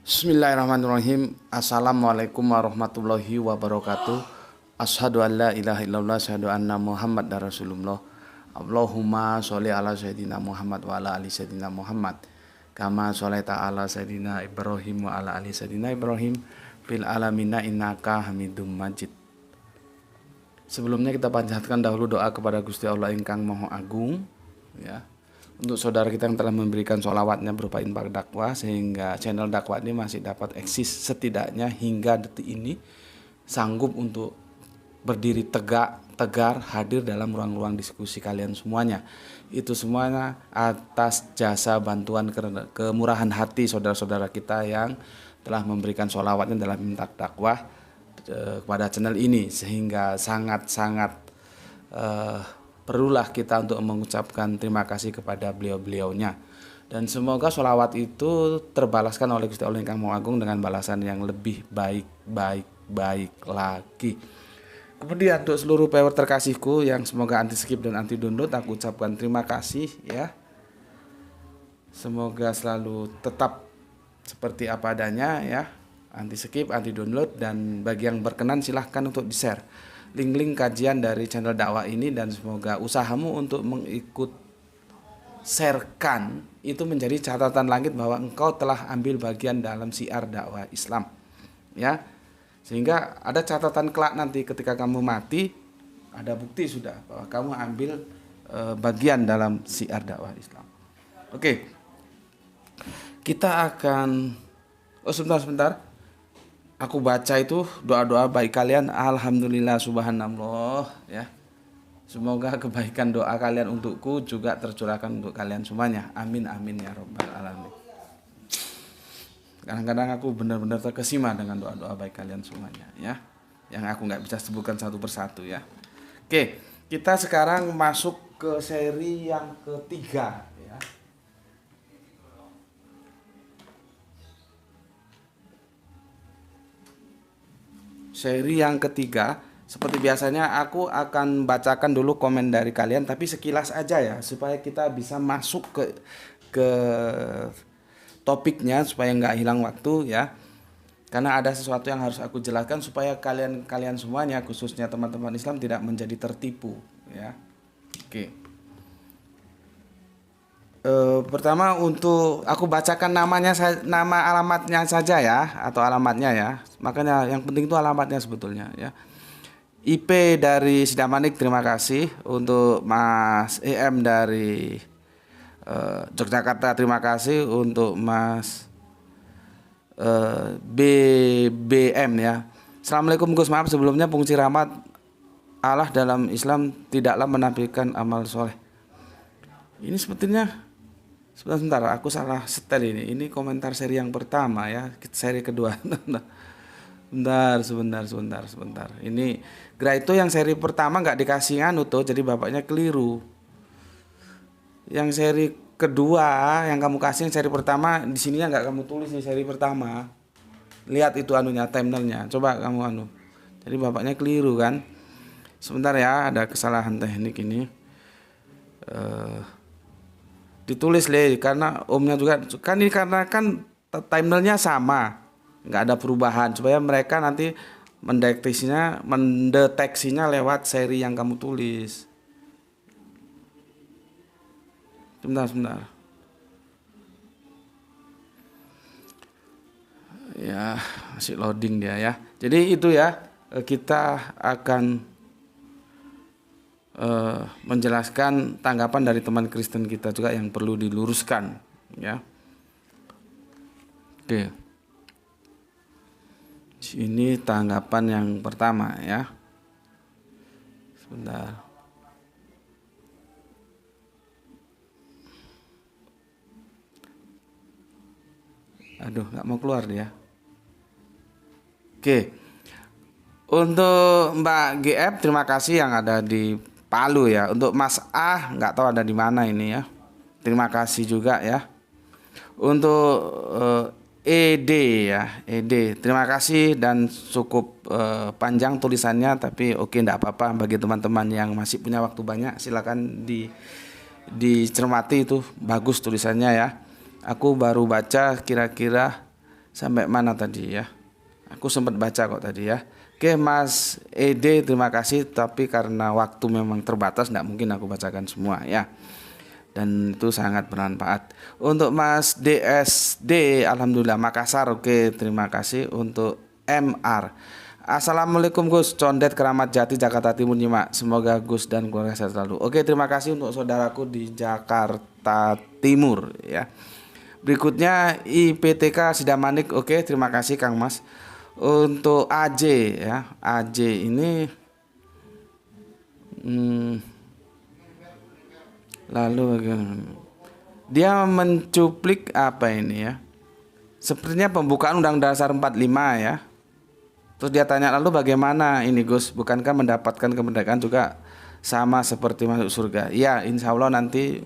Bismillahirrahmanirrahim. Assalamualaikum warahmatullahi wabarakatuh. Asyhadu an la ilaha illallah, asyhadu anna Muhammad Rasulullah. Allahumma sholli ala sayyidina Muhammad wa ala ali sayyidina Muhammad. Kama sholaita ala sayyidina Ibrahim wa ala ali sayyidina Ibrahim fil alamina innaka Hamidum Majid. Sebelumnya kita panjatkan dahulu doa kepada Gusti Allah ingkang Maha Agung, ya. Untuk saudara kita yang telah memberikan sholawatnya berupa infak dakwah, sehingga channel dakwah ini masih dapat eksis setidaknya hingga detik ini, sanggup untuk berdiri tegar hadir dalam ruang-ruang diskusi kalian semuanya. Itu semuanya atas jasa bantuan kemurahan hati saudara-saudara kita yang telah memberikan sholawatnya dalam infak dakwah kepada channel ini, sehingga sangat-sangat perlulah kita untuk mengucapkan terima kasih kepada beliau-beliaunya. Dan semoga sholawat itu terbalaskan oleh Gusti Allah yang Maha Agung dengan balasan yang lebih baik lagi. Kemudian untuk seluruh viewer terkasihku yang semoga anti skip dan anti download, aku ucapkan terima kasih ya. Semoga selalu tetap seperti apa adanya ya, anti skip, anti download, dan bagi yang berkenan silahkan untuk di-share link-link kajian dari channel dakwah ini, dan semoga usahamu untuk mengikut sharekan itu menjadi catatan langit bahwa engkau telah ambil bagian dalam syiar dakwah Islam ya, sehingga ada catatan kelak nanti ketika kamu mati, ada bukti sudah bahwa kamu ambil bagian dalam syiar dakwah Islam. Oke, kita akan sebentar. Aku baca itu doa-doa baik kalian. Alhamdulillah subhanallah ya. Semoga kebaikan doa kalian untukku juga tercurahkan untuk kalian semuanya. Amin amin ya robbal alamin. Kadang-kadang aku benar-benar terkesima dengan doa-doa baik kalian semuanya ya, yang aku nggak bisa sebutkan satu persatu ya. Oke, kita sekarang masuk ke seri yang ketiga ya. Seri yang ketiga, seperti biasanya aku akan bacakan dulu komen dari kalian, tapi sekilas aja ya, supaya kita bisa masuk ke topiknya, supaya nggak hilang waktu ya. Karena ada sesuatu yang harus aku jelaskan supaya kalian semuanya, khususnya teman-teman Islam, tidak menjadi tertipu ya. Oke. Pertama, untuk aku bacakan nama alamatnya saja ya, atau alamatnya ya. Makanya yang penting itu alamatnya sebetulnya ya. IP dari Sidamanik, terima kasih. Untuk Mas EM dari Yogyakarta, terima kasih. Untuk Mas BBM ya. Assalamualaikum Gus, maaf sebelumnya fungsi rahmat Allah dalam Islam tidaklah menampilkan amal soleh. Ini sepertinya sebentar, aku salah setel ini. Ini komentar seri yang pertama ya, seri kedua. Sebentar. Ini itu yang seri pertama nggak dikasih tuh, jadi bapaknya keliru. Yang seri kedua yang kamu kasih, yang seri pertama di sininya nggak kamu tulis nih seri pertama. Lihat itu thumbnailnya. Coba kamu Jadi bapaknya keliru kan? Sebentar ya, ada kesalahan teknik ini. Ditulis karena omnya juga kan, ini karena kan timelinenya sama, nggak ada perubahan, supaya mereka nanti mendeteksinya lewat seri yang kamu tulis. Sebentar ya, masih loading dia ya. Jadi itu ya, kita akan menjelaskan tanggapan dari teman Kristen kita juga yang perlu diluruskan ya. Oke. Ini tanggapan yang pertama ya. Sebentar. Aduh, nggak mau keluar dia. Oke. Untuk Mbak GF, terima kasih yang ada di Palu ya. Untuk Mas A, nggak tahu ada di mana ini ya. Terima kasih juga ya. Untuk ED ya, ED, terima kasih, dan cukup panjang tulisannya, tapi oke, enggak apa-apa. Bagi teman-teman yang masih punya waktu banyak, silakan dicermati, itu bagus tulisannya ya. Aku baru baca kira-kira Sampai mana tadi ya? Aku sempat baca kok tadi ya. Oke Mas Ede, terima kasih. Tapi karena waktu memang terbatas, nggak mungkin aku bacakan semua ya. Dan itu sangat bermanfaat. Untuk Mas DSD, Alhamdulillah Makassar, oke terima kasih. Untuk MR, Assalamualaikum Gus, Condet Keramat Jati Jakarta Timur nyimak. Semoga Gus dan keluarga sehat selalu. Oke terima kasih untuk saudaraku di Jakarta Timur ya. Berikutnya IPTK Sidamanik, oke terima kasih Kang Mas. Untuk AJ ya, AJ ini lalu dia mencuplik apa ini ya? Sepertinya pembukaan Undang Dasar 45 ya. Terus dia tanya lalu bagaimana ini Gus? Bukankah mendapatkan kemerdekaan juga sama seperti masuk surga? Ya insya Allah nanti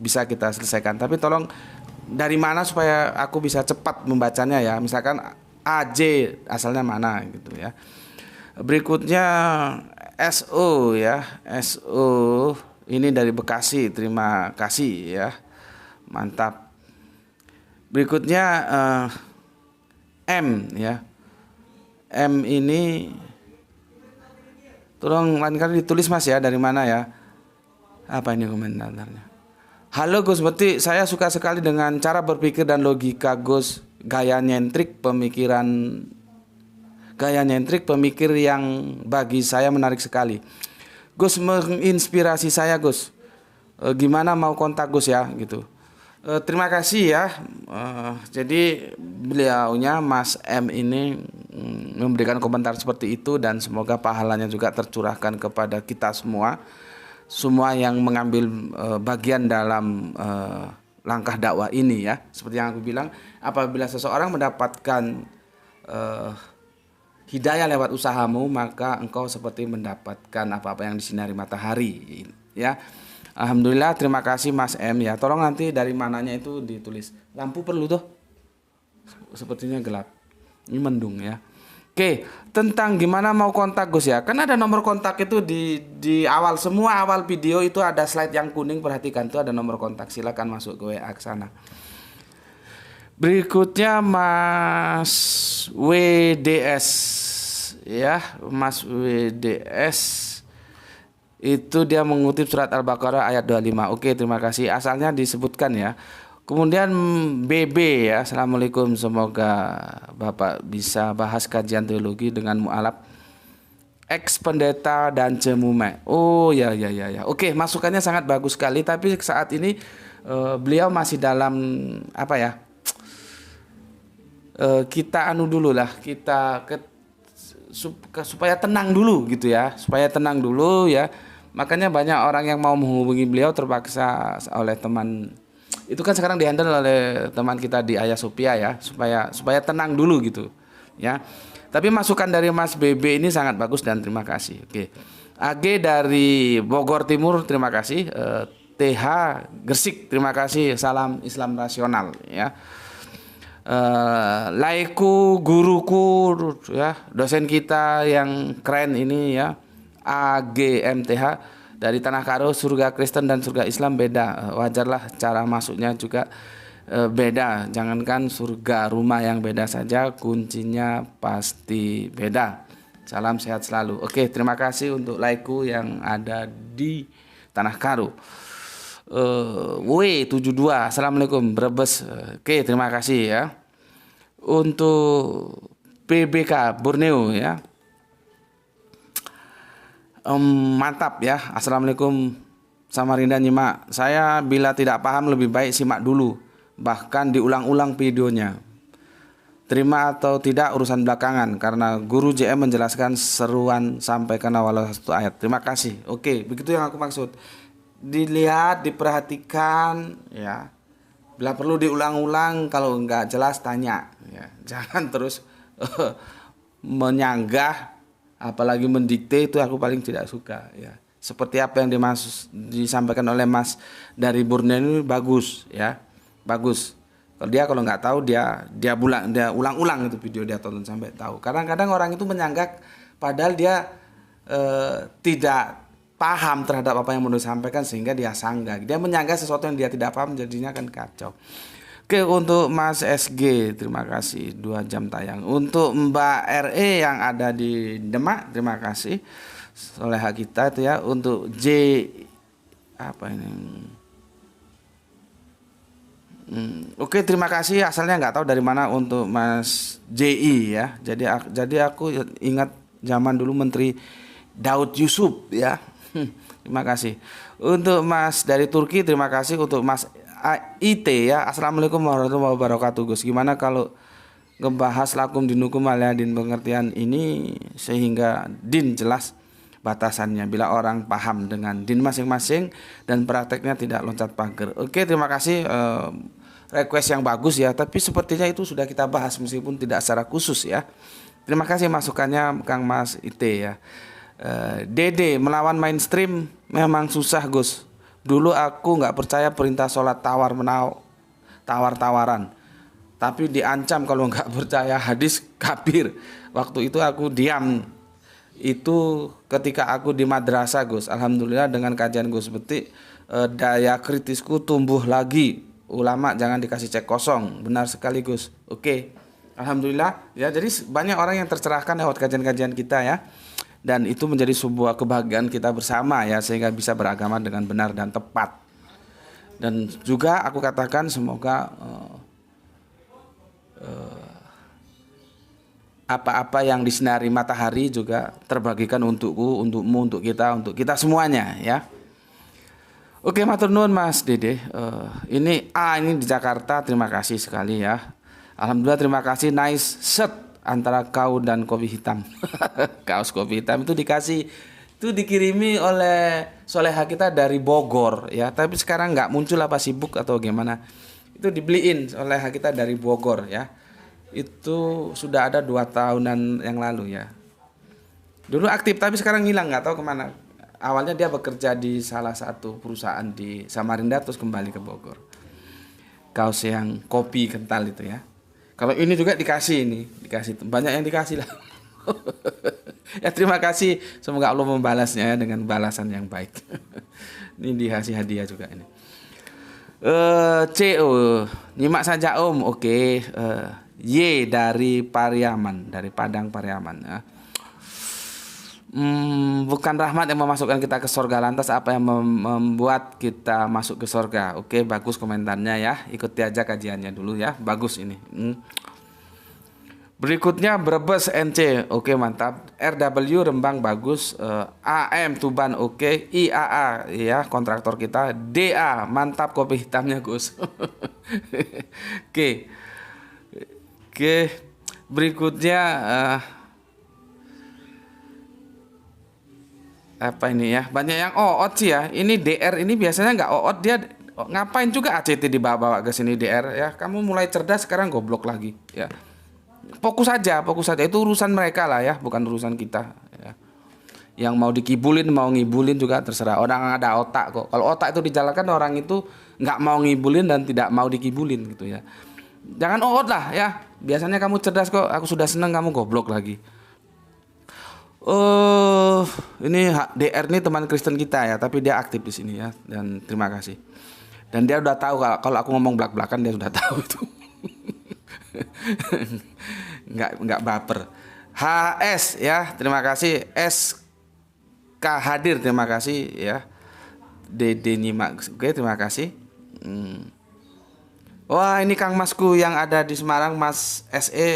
bisa kita selesaikan. Tapi tolong dari mana supaya aku bisa cepat membacanya ya. Misalkan AJ asalnya mana gitu ya. Berikutnya SO ya. SO ini dari Bekasi. Terima kasih ya. Mantap. Berikutnya M ya. M ini tolong lain kali ditulis Mas ya, dari mana ya? Apa ini komentarnya? Halo Gus Beti, saya suka sekali dengan cara berpikir dan logika Gus. Gaya nyentrik pemikir yang bagi saya menarik sekali. Gus menginspirasi saya Gus. Gimana mau kontak Gus ya gitu. Terima kasih ya. Jadi beliaunya Mas M ini memberikan komentar seperti itu dan semoga pahalanya juga tercurahkan kepada kita semua yang mengambil bagian dalam langkah dakwah ini ya. Seperti yang aku bilang, apabila seseorang mendapatkan hidayah lewat usahamu, maka engkau seperti mendapatkan apa-apa yang disinari matahari ya. Alhamdulillah, terima kasih Mas M ya. Tolong nanti dari mananya itu ditulis. Lampu perlu tuh. Sepertinya gelap. Ini mendung ya. Oke, tentang gimana mau kontak Gus ya. Kan ada nomor kontak itu di awal, semua awal video itu ada slide yang kuning, perhatikan tuh ada nomor kontak. Silakan masuk ke WA ke sana. Berikutnya Mas WDS ya, Mas WDS itu dia mengutip surat Al-Baqarah ayat 25. Oke, terima kasih. Asalnya disebutkan ya. Kemudian BB ya. Assalamualaikum, semoga Bapak bisa bahas kajian teologi dengan mu'alaf ex pendeta dan cemume. Oh ya. Oke, masukannya sangat bagus sekali. Tapi saat ini beliau masih dalam apa ya? Kita anu dulu lah. Supaya tenang dulu gitu ya. Supaya tenang dulu ya. Makanya banyak orang yang mau menghubungi beliau terpaksa oleh teman. Itu kan sekarang dihandle oleh teman kita di Ayah Sophia ya, supaya tenang dulu gitu ya. Tapi masukan dari Mas BB ini sangat bagus dan terima kasih. Oke. AG dari Bogor Timur, terima kasih. TH Gresik, terima kasih. Salam Islam rasional ya. Laiku, guruku ya, dosen kita yang keren ini ya. AGMTH dari Tanah Karo, surga Kristen dan surga Islam beda. Wajarlah cara masuknya juga beda. Jangankan surga, rumah yang beda saja kuncinya pasti beda. Salam sehat selalu. Oke, terima kasih untuk Laiku yang ada di Tanah Karo. W72, Assalamualaikum Brebes. Oke, terima kasih ya. Untuk PBK Borneo ya. Mantap ya. Assalamualaikum Samarinda nyimak. Saya bila tidak paham lebih baik simak dulu, bahkan diulang-ulang videonya. Terima atau tidak urusan belakangan, karena guru JM menjelaskan seruan sampaikan awal satu ayat. Terima kasih. Oke, begitu yang aku maksud. Dilihat, diperhatikan ya. Bila perlu diulang-ulang, kalau nggak jelas tanya ya. Jangan terus menyanggah, apalagi mendikte, itu aku paling tidak suka ya. Seperti apa yang disampaikan oleh Mas dari Borneo ini bagus ya, bagus. Kalau nggak tahu dia ulang-ulang itu video, dia tonton sampai tahu. Kadang-kadang orang itu menyanggah padahal dia tidak paham terhadap apa yang mau disampaikan sehingga dia sanggah. Dia menyanggah sesuatu yang dia tidak paham, jadinya kan kacau. Oke, untuk Mas SG, terima kasih 2 jam tayang. Untuk Mbak RE yang ada di Demak, terima kasih. Soleha kita itu ya. Untuk J apa ini? Oke, terima kasih. Asalnya nggak tahu dari mana untuk Mas JI ya. Jadi aku ingat zaman dulu Menteri Daud Yusuf ya. Terima kasih. Untuk Mas dari Turki, terima kasih. Untuk Mas IT ya. Assalamualaikum warahmatullahi wabarakatuh Gus. Gimana kalau ngebahas lakum dinukum alia din pengertian ini sehingga din jelas batasannya bila orang paham dengan din masing-masing dan prakteknya tidak loncat pagar. Oke, terima kasih, request yang bagus ya, tapi sepertinya itu sudah kita bahas meskipun tidak secara khusus ya. Terima kasih masukannya Kang Mas Ite ya. Dede, melawan mainstream memang susah Gus. Dulu aku nggak percaya perintah sholat tawar-tawaran, tapi diancam kalau nggak percaya hadis kafir. Waktu itu aku diam. Itu ketika aku di madrasah Gus. Alhamdulillah dengan kajian Gus Betik, daya kritisku tumbuh lagi. Ulama jangan dikasih cek kosong. Benar sekali Gus. Oke, alhamdulillah ya. Jadi banyak orang yang tercerahkan lewat kajian-kajian kita ya. Dan itu menjadi sebuah kebahagiaan kita bersama ya, sehingga bisa beragama dengan benar dan tepat. Dan juga aku katakan semoga apa-apa yang disinari matahari juga terbagikan untukku, untukmu, untuk kita semuanya ya. Oke, matur nuwun Mas Dede. Ini di Jakarta, terima kasih sekali ya. Alhamdulillah, terima kasih. Nice shirt antara kau dan kopi hitam. Kaos kopi hitam itu dikirimi oleh soleha kita dari Bogor ya. Tapi sekarang nggak muncul, apa sibuk atau gimana? Itu dibeliin soleha kita dari Bogor ya. Itu sudah ada 2 tahunan yang lalu ya. Dulu aktif tapi sekarang hilang, nggak tahu kemana. Awalnya dia bekerja di salah satu perusahaan di Samarinda terus kembali ke Bogor. Kaos yang kopi kental itu ya. Kalau ini juga dikasih banyak yang dikasih lah. Ya terima kasih, semoga Allah membalasnya ya dengan balasan yang baik. Ini dikasih hadiah juga ini. CO nyimak saja Om. Oke. Y dari Pariaman, dari Padang Pariaman ya. Bukan rahmat yang memasukkan kita ke surga, lantas apa yang membuat kita masuk ke surga? Oke, bagus komentarnya ya. Ikuti aja kajiannya dulu ya. Bagus ini. Berikutnya Brebes NC. Oke, mantap. RW Rembang bagus. AM Tuban oke. IAA ya, kontraktor kita. DA mantap kopi hitamnya Gus. Oke, berikutnya apa ini ya? Banyak yang OOT sih ya. Ini DR ini biasanya nggak OOT, dia ngapain juga ACT dibawa ke sini DR ya. Kamu mulai cerdas, sekarang goblok lagi ya. Fokus saja itu urusan mereka lah ya, bukan urusan kita ya. Yang mau dikibulin, mau ngibulin juga terserah. Orang ada otak kok. Kalau otak itu dijalankan, orang itu nggak mau ngibulin dan tidak mau dikibulin gitu ya. Jangan OOT lah ya. Biasanya kamu cerdas kok, aku sudah seneng, kamu goblok lagi. Ini DR ini teman Kristen kita ya, tapi dia aktif di sini ya, dan terima kasih. Dan dia udah tahu kalau aku ngomong belak-belakan, dia sudah tahu itu. Nggak baper. HS ya, terima kasih. SK hadir, terima kasih ya. DD nyimak, oke, terima kasih. Wah, ini Kang Masku yang ada di Semarang, Mas SE,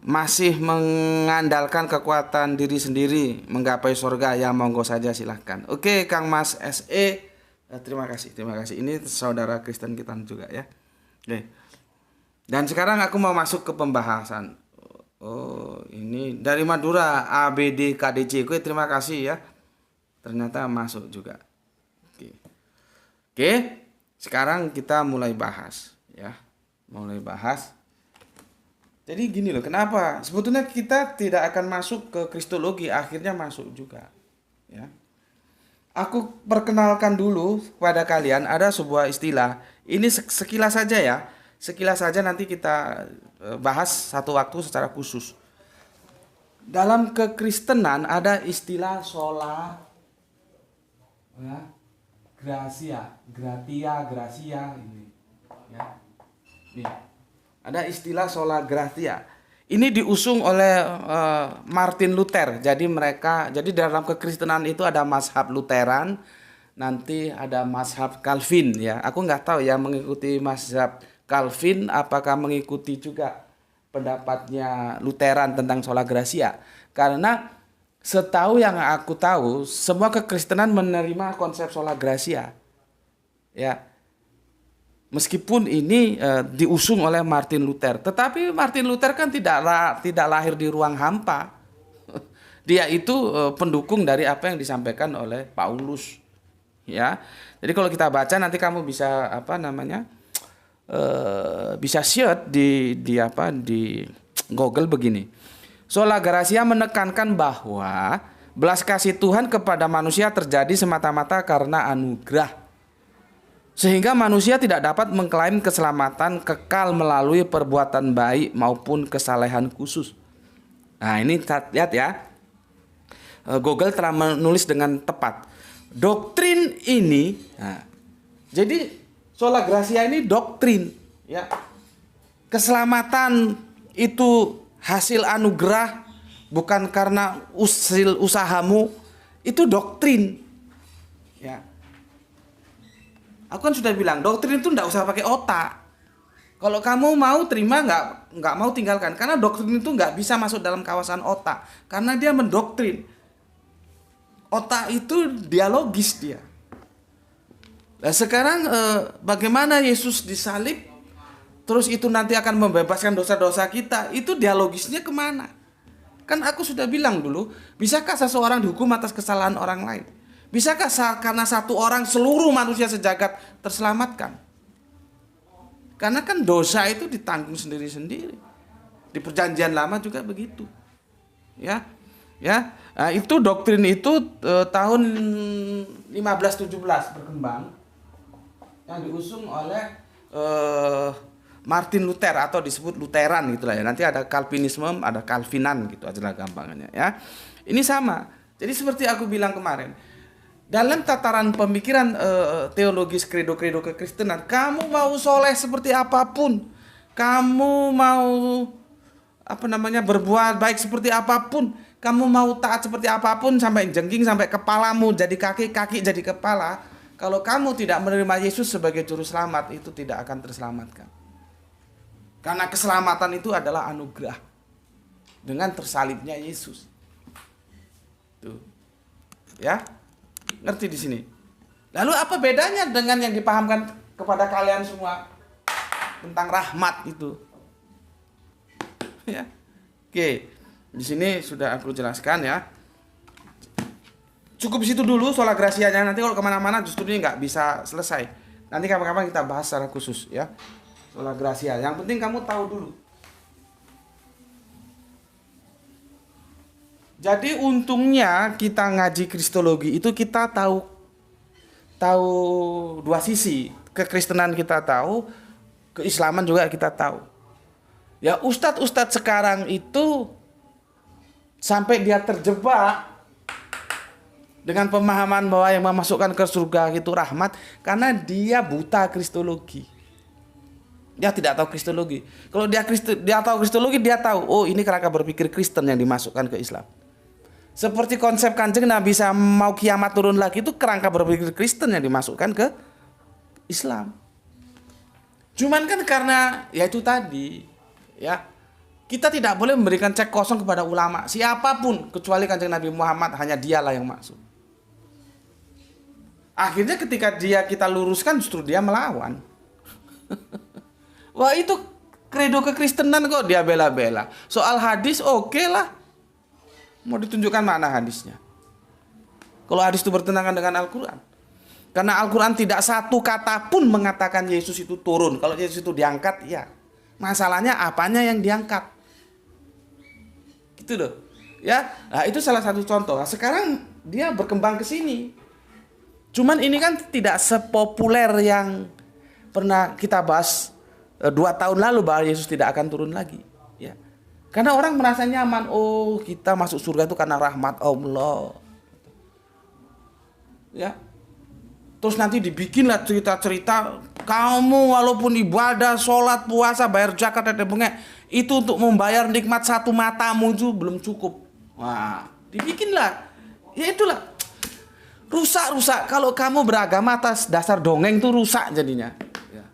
masih mengandalkan kekuatan diri sendiri menggapai surga ya, monggo saja silahkan. Oke, Kang Mas SE, terima kasih. Ini saudara Kristen kita juga ya. Oke. Dan sekarang aku mau masuk ke pembahasan. Ini dari Madura, ABD KDC. Oke, terima kasih ya. Ternyata masuk juga. Oke. Sekarang kita mulai bahas ya. Jadi gini loh, kenapa? Sebetulnya kita tidak akan masuk ke kristologi, akhirnya masuk juga ya. Aku perkenalkan dulu kepada kalian, ada sebuah istilah. Ini sekilas saja ya. Sekilas saja, nanti kita bahas satu waktu secara khusus. Dalam kekristenan ada istilah sola ya, gratia ini Ya. Nih, ada istilah sola gratia. Ini diusung oleh Martin Luther. Jadi dalam kekristenan itu ada mazhab Lutheran, nanti ada mazhab Calvin ya. Aku nggak tahu ya mengikuti mazhab Calvin apakah mengikuti juga pendapatnya Lutheran tentang sola gratia. Karena setahu yang aku tahu, semua kekristenan menerima konsep sola gratia. Ya. Meskipun ini diusung oleh Martin Luther, tetapi Martin Luther kan tidak lahir di ruang hampa. Dia itu pendukung dari apa yang disampaikan oleh Paulus. Ya. Jadi kalau kita baca nanti kamu bisa bisa search di Google begini. Sola gratia menekankan bahwa belas kasih Tuhan kepada manusia terjadi semata-mata karena anugerah. Sehingga manusia tidak dapat mengklaim keselamatan kekal melalui perbuatan baik maupun kesalehan khusus. Nah ini lihat ya. Google telah menulis dengan tepat. Doktrin ini, jadi sola gratia ini doktrin. Ya. Keselamatan itu hasil anugerah bukan karena usahamu. Itu doktrin. Ya. Aku kan sudah bilang doktrin itu nggak usah pakai otak. Kalau kamu mau terima nggak mau tinggalkan. Karena doktrin itu nggak bisa masuk dalam kawasan otak. Karena dia mendoktrin. Otak itu dialogis dia. Nah sekarang bagaimana Yesus disalib, terus itu nanti akan membebaskan dosa-dosa kita, itu dialogisnya kemana? Kan aku sudah bilang dulu, bisakah seseorang dihukum atas kesalahan orang lain? Bisakah karena satu orang seluruh manusia sejagat terselamatkan? Karena kan dosa itu ditanggung sendiri-sendiri. Di perjanjian lama juga begitu. Ya. Nah, itu doktrin itu tahun 1517 berkembang. Yang diusung oleh Martin Luther atau disebut Lutheran gitulah ya. Nanti ada Calvinisme, ada Calvinan gitu aja lah gampangnya ya. Ini sama. Jadi seperti aku bilang kemarin. Dalam tataran pemikiran teologis kredo kekristenan, kamu mau soleh seperti apapun, kamu mau berbuat baik seperti apapun, kamu mau taat seperti apapun sampai jengking sampai kepalamu jadi kaki jadi kepala, kalau kamu tidak menerima Yesus sebagai juru selamat, itu tidak akan terselamatkan. Karena keselamatan itu adalah anugerah dengan tersalibnya Yesus. Tuh. Ya. Ngerti di sini. Lalu apa bedanya dengan yang dipahamkan kepada kalian semua tentang rahmat itu? Ya. Oke. Di sini sudah aku jelaskan ya. Cukup situ dulu sola gratianya. Nanti kalau kemana-mana justru ini nggak bisa selesai. Nanti kapan-kapan kita bahas secara khusus ya. Sola gratia. Yang penting kamu tahu dulu. Jadi untungnya kita ngaji kristologi itu kita tahu dua sisi. Kekristenan kita tahu, keislaman juga kita tahu. Ya ustadz sekarang itu sampai dia terjebak dengan pemahaman bahwa yang memasukkan ke surga itu rahmat karena dia buta kristologi. Dia tidak tahu kristologi. Kalau dia tahu kristologi, dia tahu oh ini kerangka berpikir Kristen yang dimasukkan ke Islam. Seperti konsep Kanjeng Nabi mau kiamat turun lagi itu kerangka berpikir Kristen yang dimasukkan ke Islam. Cuman kan karena ya itu tadi ya kita tidak boleh memberikan cek kosong kepada ulama siapapun kecuali Kanjeng Nabi Muhammad, hanya dialah yang masuk. Akhirnya ketika kita luruskan justru dia melawan. Wah itu kredo kekristenan kok dia bela-bela. Soal hadis oke lah. Mau ditunjukkan mana hadisnya? Kalau hadis itu bertentangan dengan Al-Quran. Karena Al-Quran tidak satu kata pun mengatakan Yesus itu turun. Kalau Yesus itu diangkat, ya. Masalahnya apanya yang diangkat? Gitu loh. Ya, nah, itu salah satu contoh. Nah, sekarang dia berkembang ke sini. Cuman ini kan tidak sepopuler yang pernah kita bahas 2 tahun lalu bahwa Yesus tidak akan turun lagi. Ya. Karena orang merasa nyaman, oh kita masuk surga itu karena rahmat Allah. Ya. Terus nanti dibikinlah cerita-cerita Kamu walaupun ibadah, sholat, puasa, bayar zakat, dan bengek, itu untuk membayar nikmat satu matamu itu belum cukup. Wah, dibikinlah. Ya itulah. Rusak. Kalau kamu beragama atas dasar dongeng itu rusak jadinya. Ya.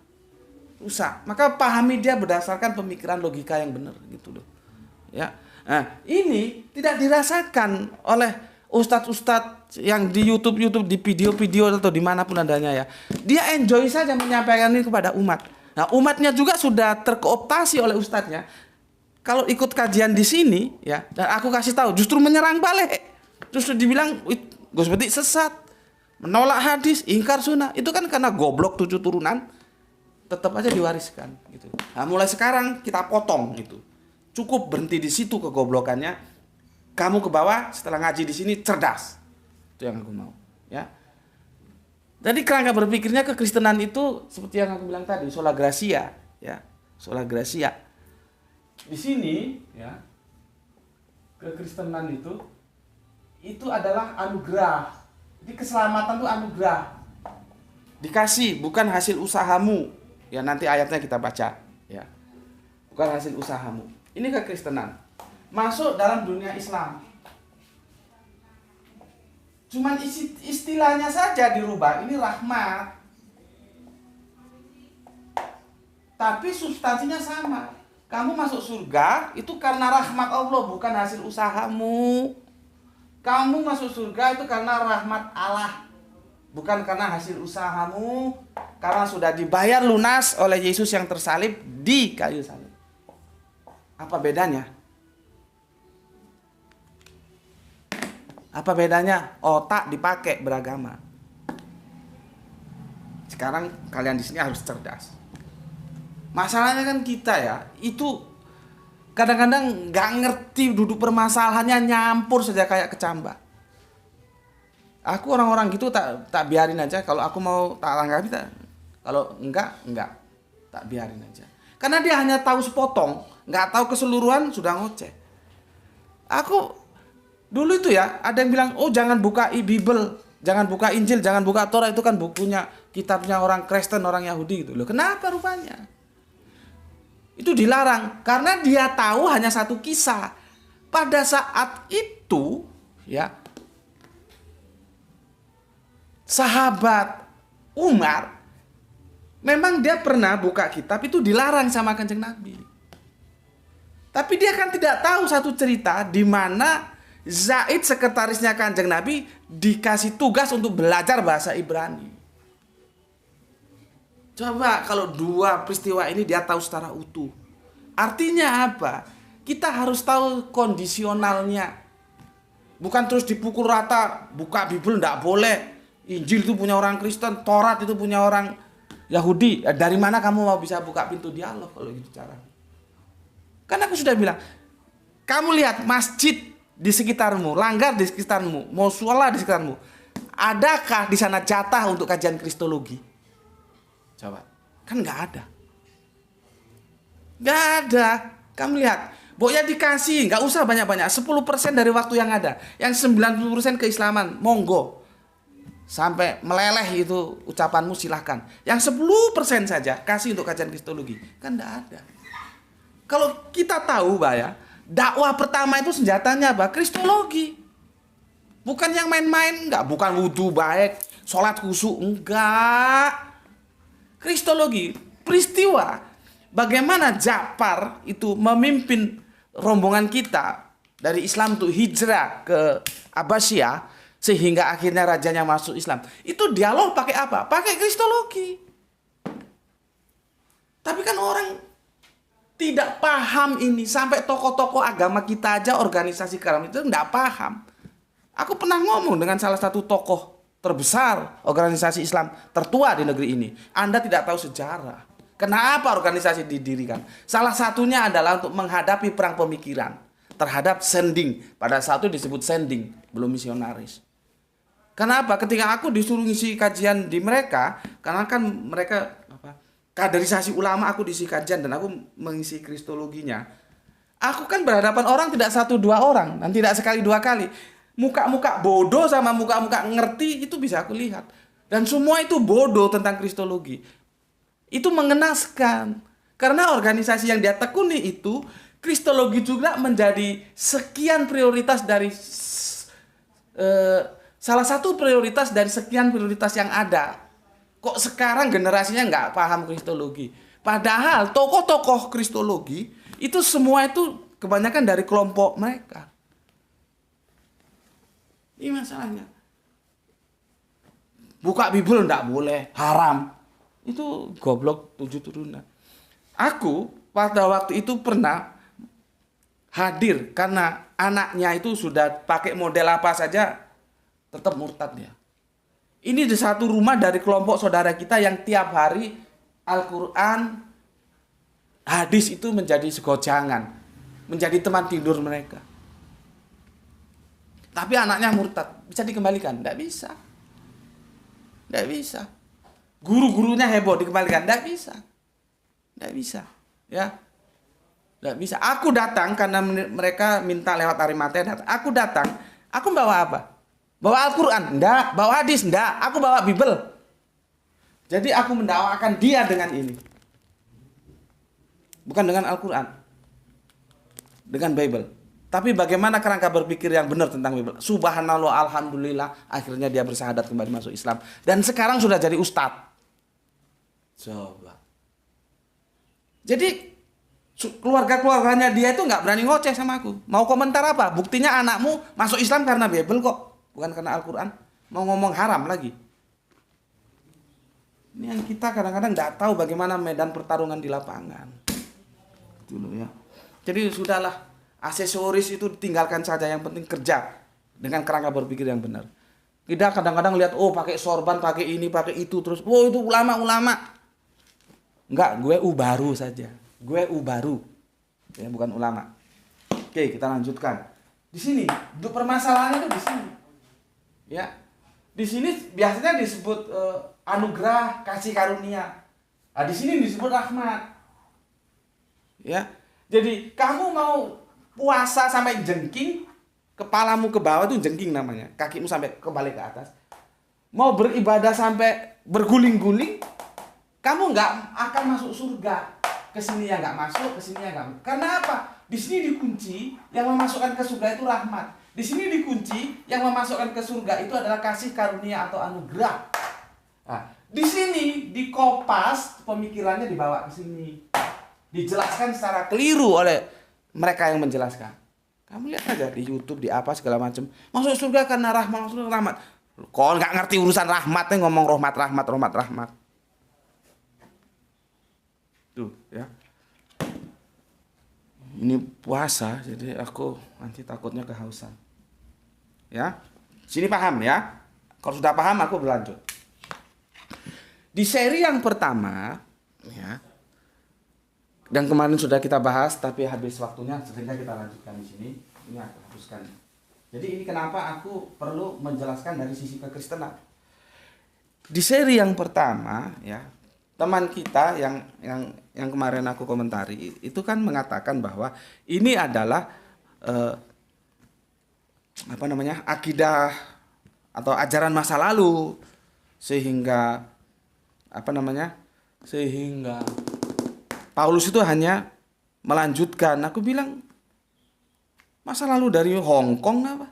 Rusak. Maka pahami dia berdasarkan pemikiran logika yang benar gitu loh. Ya. Nah, ini tidak dirasakan oleh ustadz-ustadz yang di YouTube, di video-video atau dimanapun adanya ya. Dia enjoy saja menyampaikan ini kepada umat. Nah, umatnya juga sudah terkooptasi oleh ustadznya. Kalau ikut kajian di sini ya, dan aku kasih tahu, justru menyerang balik. Justru dibilang Gus Betik sesat, menolak hadis, ingkar sunnah. Itu kan karena goblok 7 turunan, tetap aja diwariskan gitu. Nah, mulai sekarang kita potong itu. Cukup berhenti di situ kegoblokannya. Kamu ke bawah setelah ngaji di sini cerdas. Itu yang aku mau, ya. Jadi kerangka berpikirnya kekristenan itu seperti yang aku bilang tadi, sola gratia, ya. Sola gratia. Di sini, ya. Kekristenan itu adalah anugerah. Jadi keselamatan itu anugerah. Dikasih, bukan hasil usahamu. Ya, nanti ayatnya kita baca, ya. Bukan hasil usahamu. Ini kekristenan. Masuk dalam dunia Islam. Cuman istilahnya saja dirubah. Ini rahmat. Tapi substansinya sama. Kamu masuk surga itu karena rahmat Allah, bukan hasil usahamu. Kamu masuk surga itu karena rahmat Allah, bukan karena hasil usahamu. Karena sudah dibayar lunas oleh Yesus yang tersalib di kayu salib. Apa bedanya? Apa bedanya? Otak dipakai beragama. Sekarang kalian di sini harus cerdas. Masalahnya kan kita ya, itu kadang-kadang nggak ngerti duduk permasalahannya, nyampur saja kayak kecambah. Aku orang-orang gitu tak biarin aja. Kalau aku mau tak tanggapi, kalau enggak tak biarin aja. Karena dia hanya tahu sepotong, nggak tahu keseluruhan, sudah ngoceh. Aku dulu itu ya, ada yang bilang, oh jangan buka Bible, jangan buka Injil, jangan buka Torah, itu kan bukunya, kitabnya orang Kristen, orang Yahudi gitu loh. Kenapa rupanya? Itu dilarang karena dia tahu hanya satu kisah. Pada saat itu, ya, sahabat Umar memang dia pernah buka kitab, itu dilarang sama Kanjeng Nabi. Tapi dia kan tidak tahu satu cerita di mana Zaid, sekretarisnya Kanjeng Nabi, dikasih tugas untuk belajar bahasa Ibrani. Coba kalau dua peristiwa ini dia tahu secara utuh. Artinya apa? Kita harus tahu kondisionalnya. Bukan terus dipukul rata, buka Bible enggak boleh. Injil itu punya orang Kristen, Taurat itu punya orang Yahudi. Dari mana kamu mau bisa buka pintu dialog kalau gitu cara? Kan aku sudah bilang, kamu lihat masjid di sekitarmu, langgar di sekitarmu, mau sholat di sekitarmu. Adakah di sana jatah untuk kajian kristologi? Coba, kan nggak ada. Nggak ada. Kamu lihat, pokoknya dikasih, nggak usah banyak-banyak. 10% dari waktu yang ada. Yang 90% keislaman, monggo. Sampai meleleh itu ucapanmu silahkan. Yang 10% saja kasih untuk kajian kristologi. Kan nggak ada. Kalau kita tahu, Pak ya, dakwah pertama itu senjatanya apa? Kristologi. Bukan yang main-main, enggak. Bukan wudhu baik, sholat khusyuk, enggak. Kristologi, peristiwa bagaimana Ja'far itu memimpin rombongan kita dari Islam untuk hijrah ke Abbasiyah sehingga akhirnya rajanya masuk Islam. Itu dialog pakai apa? Pakai kristologi. Tapi kan orang tidak paham ini. Sampai tokoh-tokoh agama kita aja, organisasi keagamaan itu tidak paham. Aku pernah ngomong dengan salah satu tokoh terbesar organisasi Islam tertua di negeri ini. Anda tidak tahu sejarah. Kenapa organisasi didirikan? Salah satunya adalah untuk menghadapi perang pemikiran terhadap sending. Pada saat itu disebut sending, belum misionaris. Kenapa? Ketika aku disuruh ngisi kajian di mereka, karena kan mereka kaderisasi ulama, aku diisi kajian dan aku mengisi kristologinya. Aku kan berhadapan orang tidak 1-2 orang, dan tidak sekali 2 kali. Muka-muka bodoh sama muka-muka ngerti itu bisa aku lihat. Dan semua itu bodoh tentang kristologi. Itu mengenaskan. Karena organisasi yang dia tekuni itu, kristologi juga menjadi sekian prioritas dari salah satu prioritas dari sekian prioritas yang ada. Kok sekarang generasinya nggak paham kristologi? Padahal tokoh-tokoh kristologi itu semua itu kebanyakan dari kelompok mereka. Ini masalahnya. Buka Bible nggak boleh, haram. Itu goblok 7 turunan. Aku pada waktu itu pernah hadir karena anaknya itu sudah pakai model apa saja tetap murtad dia. Ini di satu rumah dari kelompok saudara kita yang tiap hari Al-Quran, hadis itu menjadi segojangan, menjadi teman tidur mereka. Tapi anaknya murtad, bisa dikembalikan? Tidak bisa. Tidak bisa. Guru-gurunya heboh dikembalikan? Tidak bisa. Tidak bisa. Ya, tidak bisa. Aku datang karena mereka minta lewat Arimatea datang. Aku datang. Aku bawa apa? Bawa Al-Quran? Enggak. Bawa hadis? Enggak. Aku bawa Bible. Jadi aku mendakwakan dia dengan ini. Bukan dengan Al-Quran. Dengan Bible. Tapi bagaimana kerangka berpikir yang benar tentang Bible? Subhanallah, alhamdulillah, akhirnya dia bersahadat kembali masuk Islam. Dan sekarang sudah jadi ustadz. Coba. Jadi keluarga-keluarganya dia itu nggak berani ngoceh sama aku. Mau komentar apa? Buktinya anakmu masuk Islam karena Bible kok. Bukan karena Al-Quran. Mau ngomong haram lagi. Ini yang kita kadang-kadang nggak tahu bagaimana medan pertarungan di lapangan. Dulu ya. Jadi sudahlah. Aksesoris itu ditinggalkan saja, yang penting kerja dengan kerangka berpikir yang benar. Kita kadang-kadang lihat, oh pakai sorban, pakai ini, pakai itu, terus, oh itu ulama-ulama. Enggak, gue baru saja. Gue baru, ya bukan ulama. Oke, kita lanjutkan. Di sini, untuk permasalahannya itu di sini. Ya, di sini biasanya disebut anugerah, kasih karunia. Nah, di sini disebut rahmat. Ya, jadi kamu mau puasa sampai jengking, kepalamu ke bawah itu jengking namanya, kakimu sampai kebalik ke atas. Mau beribadah sampai berguling-guling, kamu nggak akan masuk surga. Kesini ya nggak masuk, kesini ya nggak. Karena apa? Di sini dikunci yang memasukkan ke surga itu rahmat. Di sini dikunci yang memasukkan ke surga itu adalah kasih karunia atau anugerah. Nah, di sini dikopas pemikirannya dibawa ke sini, dijelaskan secara keliru oleh mereka yang menjelaskan. Kamu lihat aja di YouTube, di apa segala macam. Masuk surga karena rahmat, masuk surga rahmat. Kau nggak ngerti urusan rahmatnya, ngomong rahmat. Tuh ya. Ini puasa, jadi aku nanti takutnya kehausan. Ya, sini paham ya. Kalau sudah paham, aku berlanjut. Di seri yang pertama, ya. Dan kemarin sudah kita bahas, tapi habis waktunya, sehingga kita lanjutkan di sini. Ini aku hapuskan. Jadi ini kenapa aku perlu menjelaskan dari sisi kekristenan. Di seri yang pertama, ya, teman kita yang kemarin aku komentari itu kan mengatakan bahwa ini adalah akidah atau ajaran masa lalu, sehingga Paulus itu hanya melanjutkan. Aku bilang, masa lalu dari Hong Kong apa?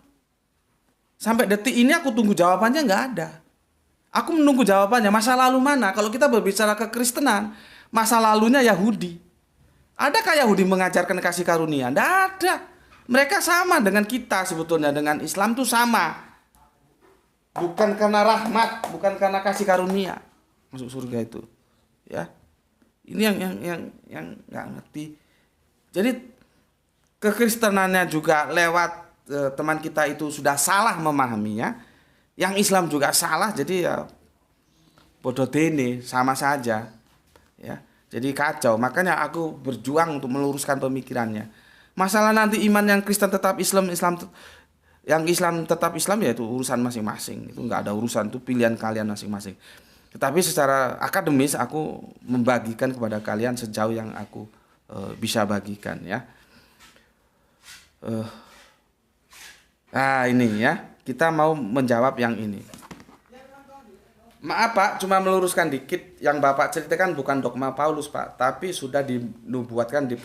Sampai detik ini aku tunggu jawabannya, nggak ada. Aku menunggu jawabannya, masa lalu mana? Kalau kita berbicara kekristenan, masa lalunya Yahudi. Adakah Yahudi mengajarkan kasih karunia? Nggak ada. Mereka sama dengan kita sebetulnya, dengan Islam itu sama. Bukan karena rahmat, bukan karena kasih karunia masuk surga itu. Ya. Ini yang nggak ngerti. Jadi kekristenannya juga lewat teman kita itu sudah salah memahaminya. Yang Islam juga salah, jadi ya bodoh dene, sama saja. Ya, jadi kacau. Makanya aku berjuang untuk meluruskan pemikirannya. Masalah nanti iman yang Kristen tetap Islam yang Islam tetap Islam, ya itu urusan masing-masing. Itu nggak ada urusan, itu pilihan kalian masing-masing. Tetapi secara akademis aku membagikan kepada kalian sejauh yang aku bisa bagikan ya. Nah ini ya, kita mau menjawab yang ini. Maaf Pak, cuma meluruskan dikit. Yang Bapak ceritakan bukan dogma Paulus Pak, tapi sudah dinubuatkan di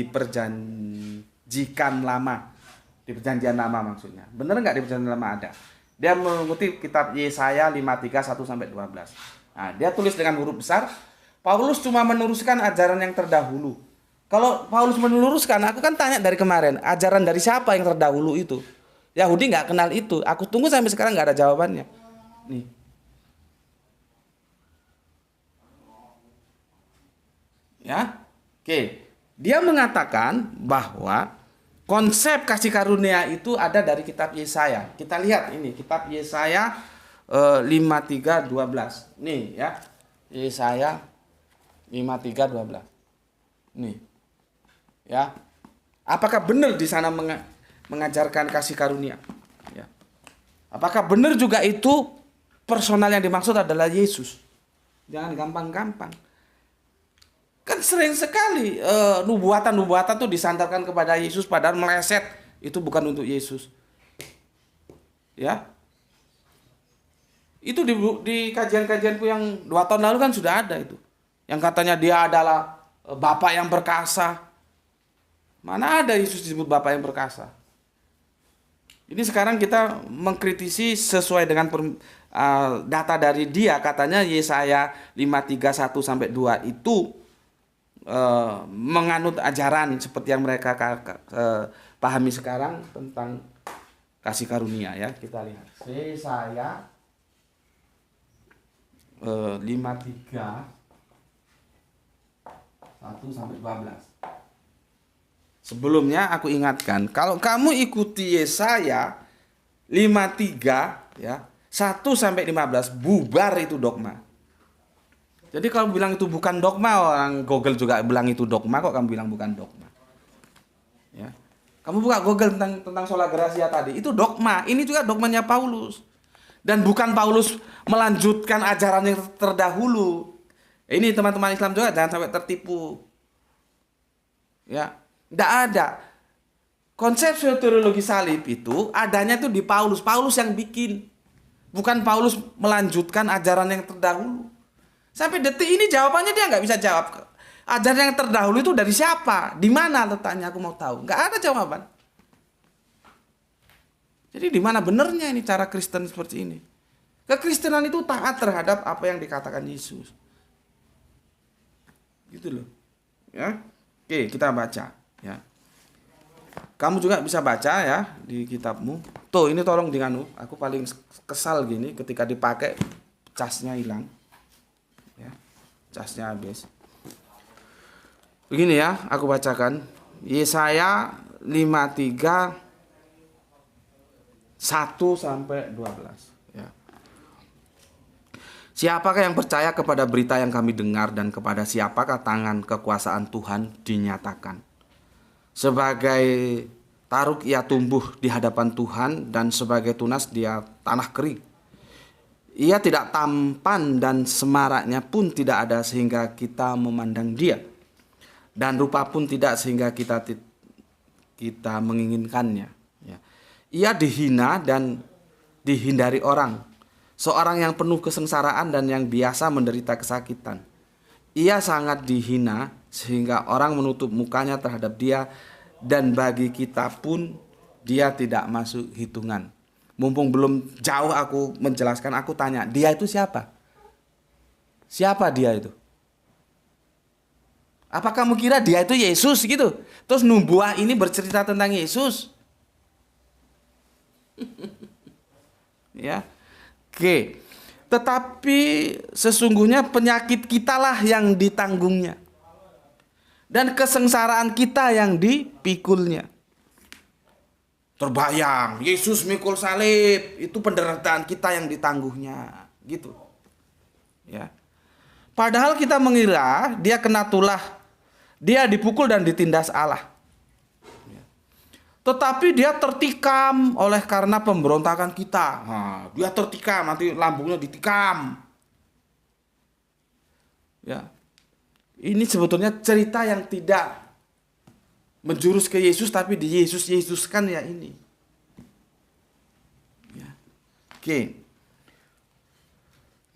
perjanjian lama. Di perjanjian lama maksudnya. Benar nggak di perjanjian lama ada? Dia mengutip kitab Yesaya 53 1-12. Nah, dia tulis dengan huruf besar. Paulus cuma meneruskan ajaran yang terdahulu. Kalau Paulus meluruskan, aku kan tanya dari kemarin, ajaran dari siapa yang terdahulu itu? Yahudi nggak kenal itu. Aku tunggu sampai sekarang nggak ada jawabannya. Nih. Ya, oke. Dia mengatakan bahwa konsep kasih karunia itu ada dari kitab Yesaya. Kita lihat ini, kitab Yesaya 53:12. Nih ya, Yesaya 53:12. Nih. Ya. Apakah benar di sana mengajarkan kasih karunia? Ya. Apakah benar juga itu personal yang dimaksud adalah Yesus? Jangan gampang-gampang. Kan sering sekali nubuatan-nubuatan tuh disandarkan kepada Yesus padahal meleset. Itu bukan untuk Yesus. Ya. Itu di kajian-kajianku yang 2 tahun lalu kan sudah ada itu. Yang katanya dia adalah Bapak yang perkasa. Mana ada Yesus disebut Bapak yang perkasa? Ini sekarang kita mengkritisi sesuai dengan data dari dia. Katanya Yesaya 53:1-2 itu menganut ajaran seperti yang mereka pahami sekarang tentang kasih karunia ya. Kita lihat Yesaya 53:1-12. Sebelumnya aku ingatkan, kalau kamu ikuti Yesaya 53 ya 1-15, bubar itu dogma. Jadi kalau bilang itu bukan dogma, orang Google juga bilang itu dogma, kok kamu bilang bukan dogma? Ya. Kamu buka Google tentang sola gratia tadi, itu dogma. Ini juga dogmanya Paulus. Dan bukan Paulus melanjutkan ajaran yang terdahulu. Ini teman-teman Islam juga jangan sampai tertipu. Ya, tidak ada. Konsep soteriologi salib itu adanya tuh di Paulus. Paulus yang bikin. Bukan Paulus melanjutkan ajaran yang terdahulu. Sampai detik ini jawabannya dia nggak bisa jawab. Ajaran yang terdahulu itu dari siapa? Di mana letaknya? Aku mau tahu. Nggak ada jawaban. Jadi di mana benernya ini cara Kristen seperti ini? Kekristenan itu taat terhadap apa yang dikatakan Yesus. Gitu loh. Ya. Oke, kita baca. Ya. Kamu juga bisa baca ya di kitabmu. Tuh, ini tolong dengan aku paling kesal gini ketika dipakai casnya hilang. Ya, casnya habis. Begini ya, aku bacakan Yesaya 53:1-12 ya. Siapakah yang percaya kepada berita yang kami dengar dan kepada siapakah tangan kekuasaan Tuhan dinyatakan? Sebagai taruk ia tumbuh di hadapan Tuhan dan sebagai tunas dia tanah kering. Ia tidak tampan dan semaraknya pun tidak ada sehingga kita memandang dia. Dan rupa pun tidak sehingga kita menginginkannya. Ya. Ia dihina dan dihindari orang. Seorang yang penuh kesengsaraan dan yang biasa menderita kesakitan. Ia sangat dihina sehingga orang menutup mukanya terhadap dia dan bagi kita pun dia tidak masuk hitungan. Mumpung belum jauh aku menjelaskan, aku tanya, dia itu siapa? Siapa dia itu? Apa kamu kira dia itu Yesus gitu? Terus nubuah ini bercerita tentang Yesus? Ya. Oke. Tetapi sesungguhnya penyakit kitalah yang ditanggungnya. Dan kesengsaraan kita yang dipikulnya. Terbayang, Yesus mikul salib, itu penderitaan kita yang ditangguhnya, gitu. Ya. Padahal kita mengira dia kena tulah, dia dipukul dan ditindas Allah. Ya. Tetapi dia tertikam oleh karena pemberontakan kita. Nah, dia tertikam, nanti lambungnya ditikam. Ya. Ini sebetulnya cerita yang tidak menjurus ke Yesus, tapi di Yesuskan ya ini. Ya. Oke.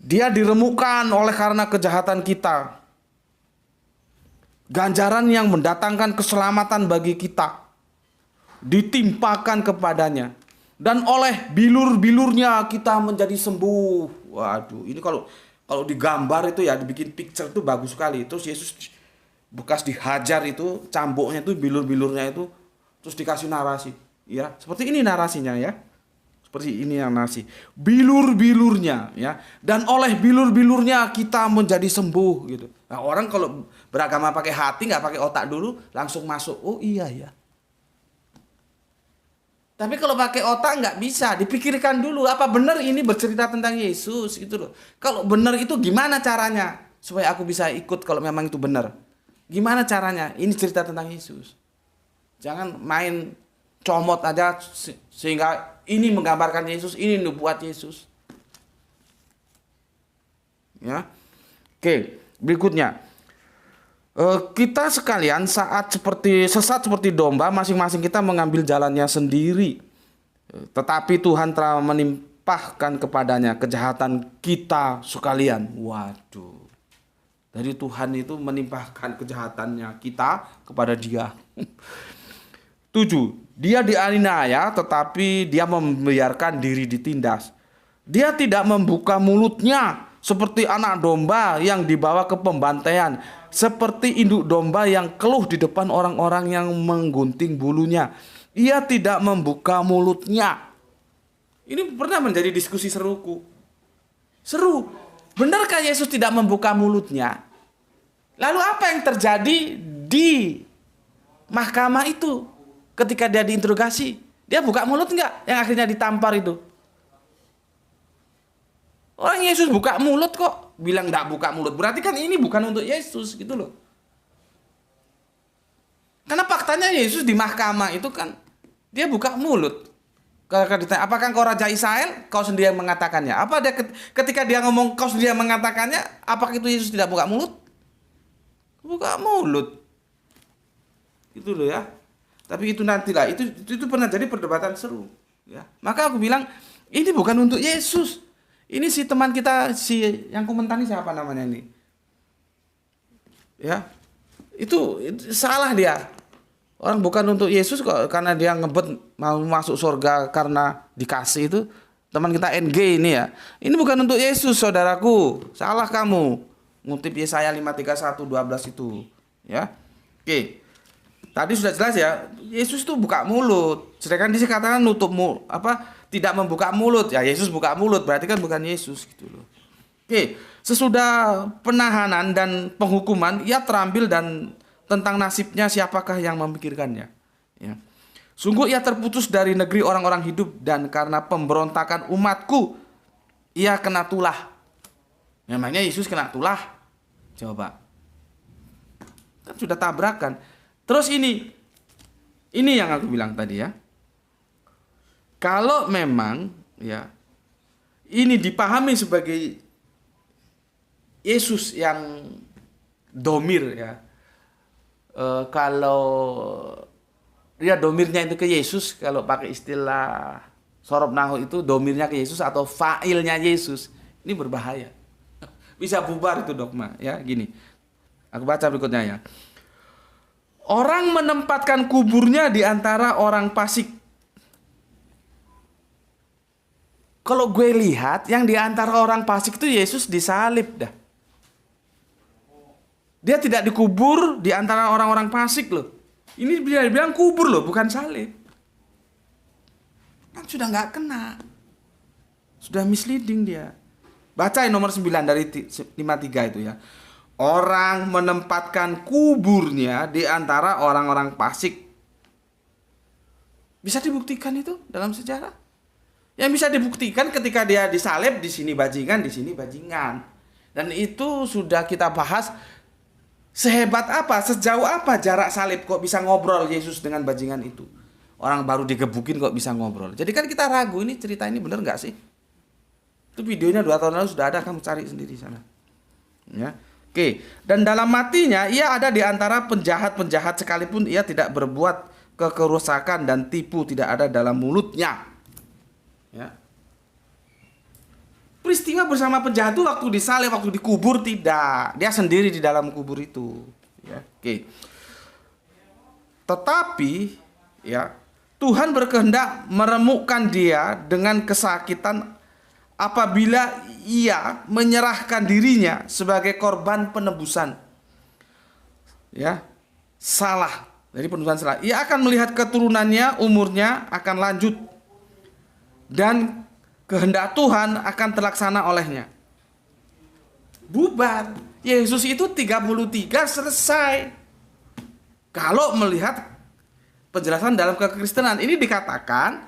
Dia diremukkan oleh karena kejahatan kita. Ganjaran yang mendatangkan keselamatan bagi kita ditimpakan kepadanya. Dan oleh bilur-bilurnya kita menjadi sembuh. Waduh, ini kalau digambar itu ya, dibikin picture itu bagus sekali. Terus Yesus bekas dihajar itu, cambuknya itu, bilur-bilurnya itu, terus dikasih narasi. Ya, seperti ini narasinya ya. Seperti ini yang narasi. Bilur-bilurnya ya. Dan oleh bilur-bilurnya kita menjadi sembuh gitu. Nah, orang kalau beragama pakai hati, nggak pakai otak dulu, langsung masuk. Oh iya ya. Tapi kalau pakai otak nggak bisa, dipikirkan dulu apa benar ini bercerita tentang Yesus gitu loh. Kalau benar itu gimana caranya supaya aku bisa ikut kalau memang itu benar. Gimana caranya? Ini cerita tentang Yesus. Jangan main comot aja sehingga ini menggambarkan Yesus, ini nubuat Yesus. Ya. Oke, berikutnya. Kita sekalian sesat seperti domba, masing-masing kita mengambil jalannya sendiri. Tetapi Tuhan telah menimpahkan kepadanya kejahatan kita sekalian. Waduh. Dari Tuhan itu menimpahkan kejahatannya kita kepada dia. 7. Dia dianiaya tetapi dia membiarkan diri ditindas. Dia tidak membuka mulutnya seperti anak domba yang dibawa ke pembantaian. Seperti induk domba yang keluh di depan orang-orang yang menggunting bulunya. Ia tidak membuka mulutnya. Ini pernah menjadi diskusi seruku. Seru. Benarkah Yesus tidak membuka mulutnya? Lalu apa yang terjadi di mahkamah itu? Ketika dia diinterogasi. Dia buka mulut enggak? Yang akhirnya ditampar itu. Orang Yesus buka mulut kok. Bilang enggak buka mulut. Berarti kan ini bukan untuk Yesus gitu loh. Karena faktanya Yesus di mahkamah itu kan dia buka mulut. Kalau ditanya, apakah kau Raja Israel? Kau sendiri yang mengatakannya. Apa dia ketika dia ngomong kau sendiri yang mengatakannya, apakah itu Yesus tidak buka mulut? Buka mulut. Gitu loh ya. Tapi itu nantilah. Itu pernah jadi perdebatan seru. Ya. Maka aku bilang ini bukan untuk Yesus. Ini si teman kita yang komentar ini siapa namanya ini? Ya. Itu salah dia. Orang bukan untuk Yesus kok karena dia ngebet mau masuk surga karena dikasih itu. Teman kita NG ini ya. Ini bukan untuk Yesus saudaraku. Salah kamu. Ngutip Yesaya 5:31-12 itu. Ya. Oke. Tadi sudah jelas ya. Yesus itu buka mulut. Sedangkan dikatakan tidak membuka mulut. Ya Yesus buka mulut. Berarti kan bukan Yesus gitu loh. Oke. Sesudah penahanan dan penghukuman, ia terambil dan tentang nasibnya siapakah yang memikirkannya. Ya. Sungguh ia terputus dari negeri orang-orang hidup dan karena pemberontakan umatku ia kena tulah. Memangnya Yesus kena tulah? Coba. Kan sudah tabrakan. Terus ini yang aku bilang tadi ya. Kalau memang ya ini dipahami sebagai Yesus yang domir ya. Kalau dia domirnya itu ke Yesus, kalau pakai istilah sorob nahu itu domirnya ke Yesus atau fa'ilnya Yesus, ini berbahaya. Bisa bubar itu dogma ya. Gini, aku baca berikutnya ya. Orang menempatkan kuburnya di antara orang fasik. Kalau gue lihat yang di antara orang fasik itu Yesus disalib dah. Dia tidak dikubur di antara orang-orang fasik loh. Ini bisa dibilang kubur loh, bukan salib. Kan sudah nggak kena. Sudah misleading dia. Baca nomor 9 dari 53 itu ya. Orang menempatkan kuburnya di antara orang-orang fasik. Bisa dibuktikan itu dalam sejarah. Yang bisa dibuktikan ketika dia disalib, di sini bajingan, di sini bajingan. Dan itu sudah kita bahas sehebat apa, sejauh apa jarak salib kok bisa ngobrol Yesus dengan bajingan itu. Orang baru digebukin kok bisa ngobrol. Jadi kan kita ragu ini cerita ini benar nggak sih? Itu videonya 2 tahun lalu sudah ada, kamu cari sendiri sana. Ya. Oke, dan dalam matinya ia ada di antara penjahat-penjahat sekalipun ia tidak berbuat kerusakan dan tipu tidak ada dalam mulutnya. Ya. peristiwa bersama penjahat itu waktu disalib, waktu dikubur, tidak. Dia sendiri di dalam kubur itu. Ya, oke. Tetapi ya, Tuhan berkehendak meremukkan dia dengan kesakitan apabila ia menyerahkan dirinya sebagai korban penebusan. Ya, salah. Jadi penebusan salah. Ia akan melihat keturunannya, umurnya akan lanjut. Dan kehendak Tuhan akan terlaksana olehnya. Bubar. Yesus itu 33 selesai. Kalau melihat penjelasan dalam kekristenan, ini dikatakan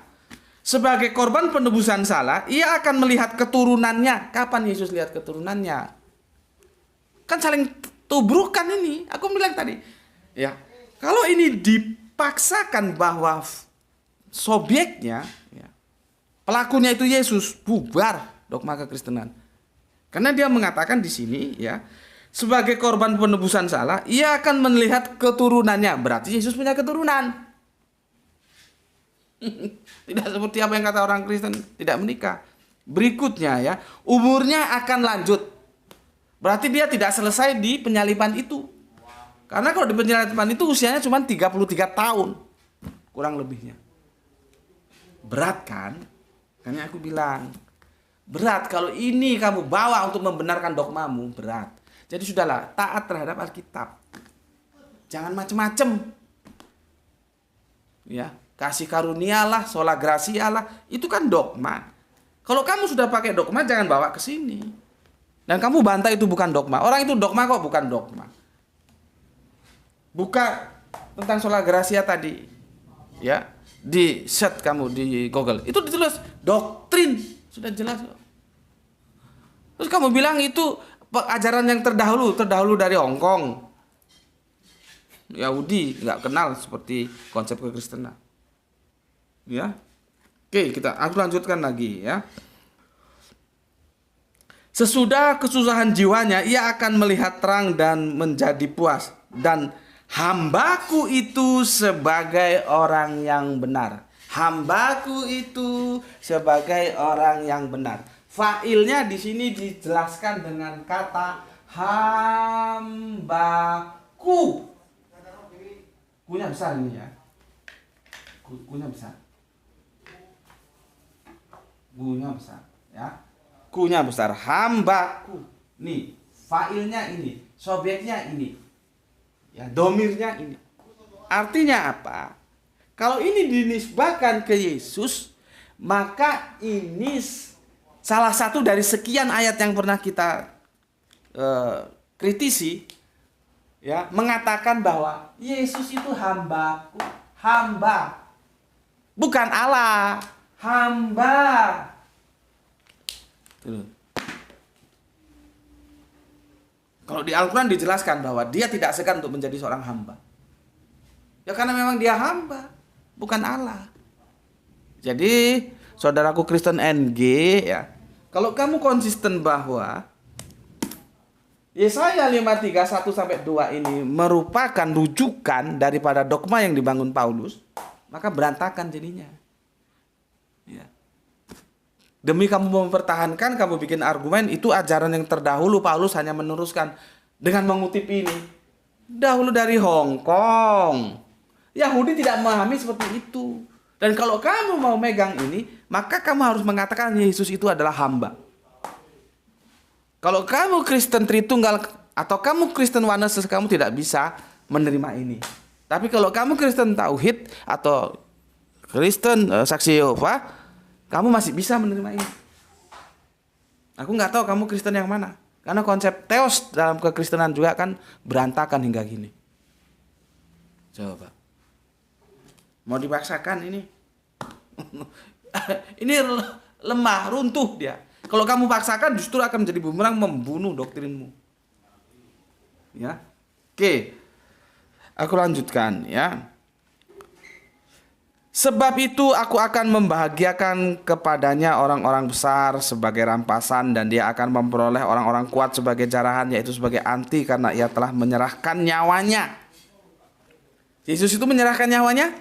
sebagai korban penebusan salah, ia akan melihat keturunannya. Kapan Yesus lihat keturunannya? Kan saling tubrukan ini. Aku bilang tadi. Ya, kalau ini dipaksakan bahwa subjeknya, ya, pelakunya itu Yesus, bubar dogma kekristenan. Karena dia mengatakan di sini, ya, sebagai korban penebusan salah, ia akan melihat keturunannya. Berarti Yesus punya keturunan. Tidak seperti apa yang kata orang Kristen, tidak menikah. Berikutnya ya, umurnya akan lanjut. Berarti dia tidak selesai di penyaliban itu. Karena kalau di penyaliban itu usianya cuma 33 tahun. Kurang lebihnya. Berat kan? Makanya aku bilang, berat kalau ini kamu bawa untuk membenarkan dogmamu, berat. Jadi sudahlah, taat terhadap Alkitab. Jangan macem-macem. Ya, kasih karunialah, sola gratialah, itu kan dogma. Kalau kamu sudah pakai dogma, jangan bawa ke sini. Dan kamu bantah itu bukan dogma. Orang itu dogma kok, bukan dogma. Buka tentang sola gratia tadi. Ya, di search kamu di Google. Itu ditulis doktrin, sudah jelas. Terus kamu bilang itu ajaran yang terdahulu dari Hong Kong. Yahudi nggak kenal seperti konsep kekristenan. Ya. Oke, aku lanjutkan lagi ya. Sesudah kesusahan jiwanya, ia akan melihat terang dan menjadi puas. Dan hambaku itu sebagai orang yang benar. Hambaku itu sebagai orang yang benar. Failnya di sini dijelaskan dengan kata hambaku. Kunya besar ini ya. Kunya besar. Kunya besar ya. Kunya besar. Hambaku. Nih, failnya ini, subjeknya ini. Ya, domirnya ini. Artinya apa? Kalau ini dinisbahkan ke Yesus, maka ini salah satu dari sekian ayat yang pernah kita kritisi, ya, mengatakan bahwa Yesus itu hambaku, hamba, bukan Allah, hamba. Kalau di Al-Quran dijelaskan bahwa dia tidak segan untuk menjadi seorang hamba. Ya karena memang dia hamba, bukan Allah. Jadi saudaraku Kristen NG ya, kalau kamu konsisten bahwa Yesaya 53:1-2 ini merupakan rujukan daripada dogma yang dibangun Paulus, maka berantakan jadinya. Ya. Demi kamu mempertahankan, kamu bikin argumen, itu ajaran yang terdahulu. Paulus hanya meneruskan dengan mengutip ini. Dahulu dari Hong Kong. Yahudi tidak memahami seperti itu. Dan kalau kamu mau megang ini, maka kamu harus mengatakan Yesus itu adalah hamba. Kalau kamu Kristen Tritunggal atau kamu Kristen Oneness, kamu tidak bisa menerima ini. Tapi kalau kamu Kristen Tauhid atau Kristen Saksi Yehova, kamu masih bisa menerima ini. Aku nggak tahu kamu Kristen yang mana. Karena konsep teos dalam kekristenan juga kan berantakan hingga gini. Coba. Mau dipaksakan ini. Ini lemah, runtuh dia. Kalau kamu paksakan justru akan menjadi bumerang, membunuh doktrinmu. Ya. Oke. Aku lanjutkan ya. Sebab itu aku akan membahagiakan kepadanya orang-orang besar sebagai rampasan, dan dia akan memperoleh orang-orang kuat sebagai jarahan, yaitu sebagai anti, karena ia telah menyerahkan nyawanya. Yesus itu menyerahkan nyawanya?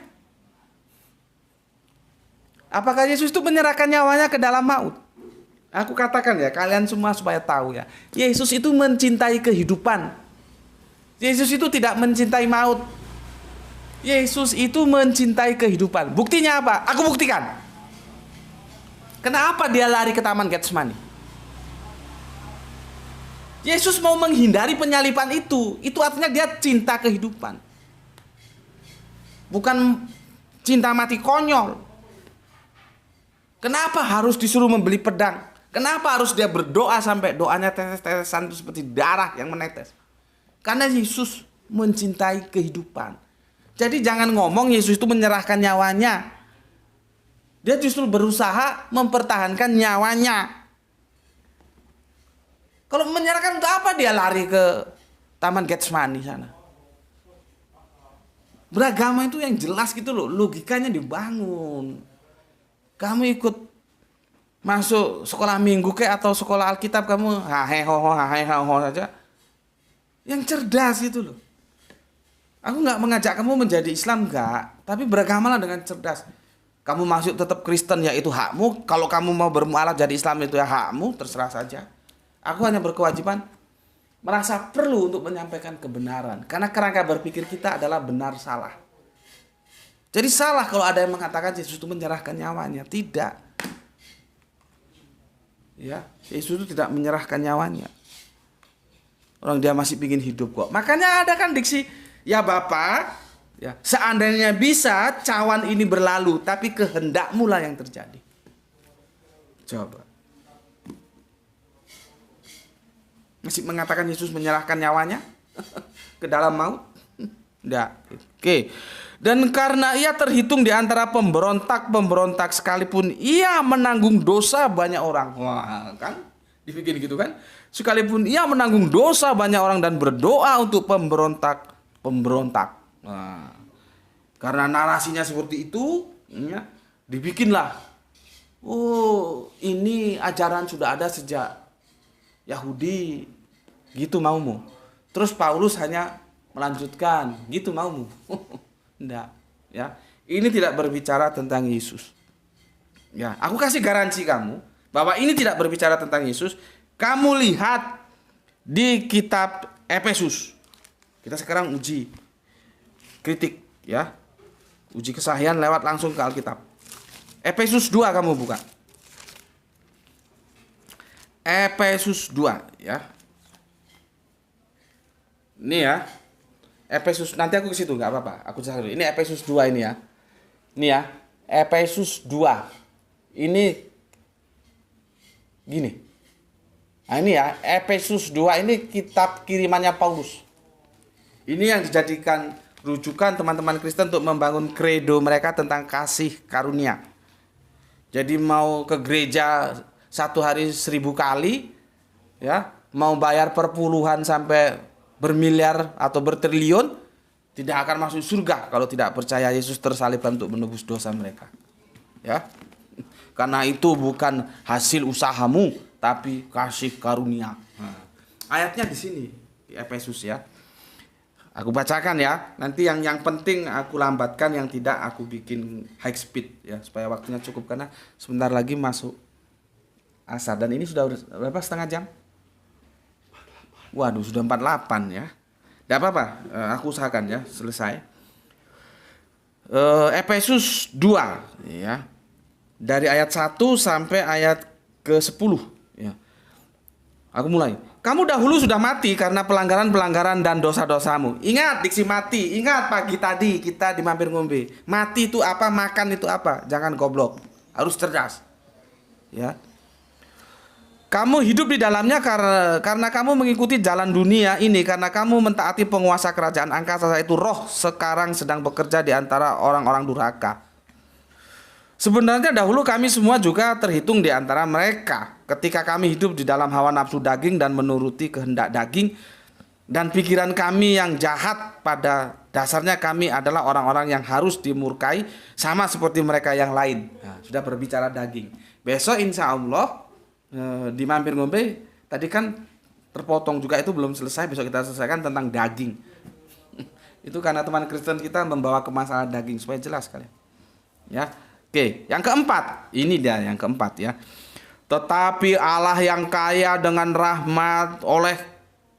Apakah Yesus itu menyerahkan nyawanya ke dalam maut? Aku katakan ya, kalian semua supaya tahu ya. Yesus itu mencintai kehidupan. Yesus itu tidak mencintai maut. Yesus itu mencintai kehidupan. Buktinya apa? Aku buktikan. Kenapa dia lari ke Taman Getsemani? Yesus mau menghindari penyaliban itu. Itu artinya dia cinta kehidupan. Bukan cinta mati konyol. Kenapa harus disuruh membeli pedang? Kenapa harus dia berdoa sampai doanya tetes-tetesan itu seperti darah yang menetes? Karena Yesus mencintai kehidupan. Jadi jangan ngomong Yesus itu menyerahkan nyawanya. Dia justru berusaha mempertahankan nyawanya. Kalau menyerahkan untuk apa dia lari ke Taman Getsemani sana? Beragama itu yang jelas gitu loh, logikanya dibangun. Kamu ikut masuk sekolah minggu atau sekolah Alkitab kamu haheho saja. Yang cerdas itu loh. Aku nggak mengajak kamu menjadi Islam, nggak, tapi beragamalah dengan cerdas. Kamu masuk tetap Kristen ya itu hakmu. Kalau kamu mau bermuamalah jadi Islam itu ya hakmu, terserah saja. Aku hanya berkewajiban merasa perlu untuk menyampaikan kebenaran. Karena kerangka berpikir kita adalah benar salah. Jadi salah kalau ada yang mengatakan Yesus itu menyerahkan nyawanya. Tidak. Ya, Yesus itu tidak menyerahkan nyawanya. Orang dia masih ingin hidup kok. Makanya ada kan diksi, ya Bapak, ya, seandainya bisa cawan ini berlalu, tapi kehendakmu lah yang terjadi. Coba. Masih mengatakan Yesus menyerahkan nyawanya ke dalam maut? Tidak. Oke. Dan karena ia terhitung di antara pemberontak sekalipun ia menanggung dosa banyak orang. Wah, kan? Dibikin gitu kan? Sekalipun ia menanggung dosa banyak orang dan berdoa untuk pemberontak. Nah, karena narasinya seperti itu, ya, dibikinlah. Oh, ini ajaran sudah ada sejak Yahudi, gitu maumu. Terus Paulus hanya melanjutkan, gitu maumu. Enggak, ya. Ini tidak berbicara tentang Yesus. Ya, aku kasih garansi kamu bahwa ini tidak berbicara tentang Yesus. Kamu lihat di kitab Efesus. Kita sekarang uji kritik, ya. Uji kesahihan lewat langsung ke Alkitab. Efesus 2 kamu buka. Efesus 2, ya. Ini ya. Efesus, nanti aku ke situ nggak apa-apa. Aku cari dulu. Ini Efesus 2 ini ya. Ini ya. Efesus 2. Ini gini. Nah ini ya, Efesus 2 ini kitab kirimannya Paulus. Ini yang dijadikan rujukan teman-teman Kristen untuk membangun kredo mereka tentang kasih karunia. Jadi mau ke gereja 1 hari 1000 kali, ya, mau bayar perpuluhan sampai bermiliar atau bertriliun, tidak akan masuk surga kalau tidak percaya Yesus tersalibkan untuk menebus dosa mereka. Ya. Karena itu bukan hasil usahamu, tapi kasih karunia. Nah, ayatnya di sini di Efesus ya. Aku bacakan ya. Nanti yang penting aku lambatkan, yang tidak aku bikin high speed ya supaya waktunya cukup karena sebentar lagi masuk asar dan ini sudah berapa setengah jam? Waduh, sudah 48 ya. Tidak apa-apa, aku usahakan ya selesai. Efesus 2 ya. Dari ayat 1 sampai ayat ke-10 ya. Aku mulai. Kamu dahulu sudah mati karena pelanggaran-pelanggaran dan dosa-dosamu. Ingat diksi mati, ingat pagi tadi kita di mampir ngombe. Mati itu apa, makan itu apa? Jangan goblok. Harus cerdas. Ya. Kamu hidup di dalamnya karena kamu mengikuti jalan dunia ini, karena kamu mentaati penguasa kerajaan angkasa, yaitu roh sekarang sedang bekerja di antara orang-orang durhaka. Sebenarnya dahulu kami semua juga terhitung di antara mereka ketika kami hidup di dalam hawa nafsu daging dan menuruti kehendak daging dan pikiran kami yang jahat. Pada dasarnya kami adalah orang-orang yang harus dimurkai sama seperti mereka yang lain. Nah, sudah berbicara daging. Besok insya Allah di mampir ngombe tadi kan terpotong juga, itu belum selesai, besok kita selesaikan tentang daging. Itu karena teman Kristen kita membawa ke masalah daging supaya jelas kalian. Ya. Oke, yang keempat, ini dia yang keempat ya. Tetapi Allah yang kaya dengan rahmat oleh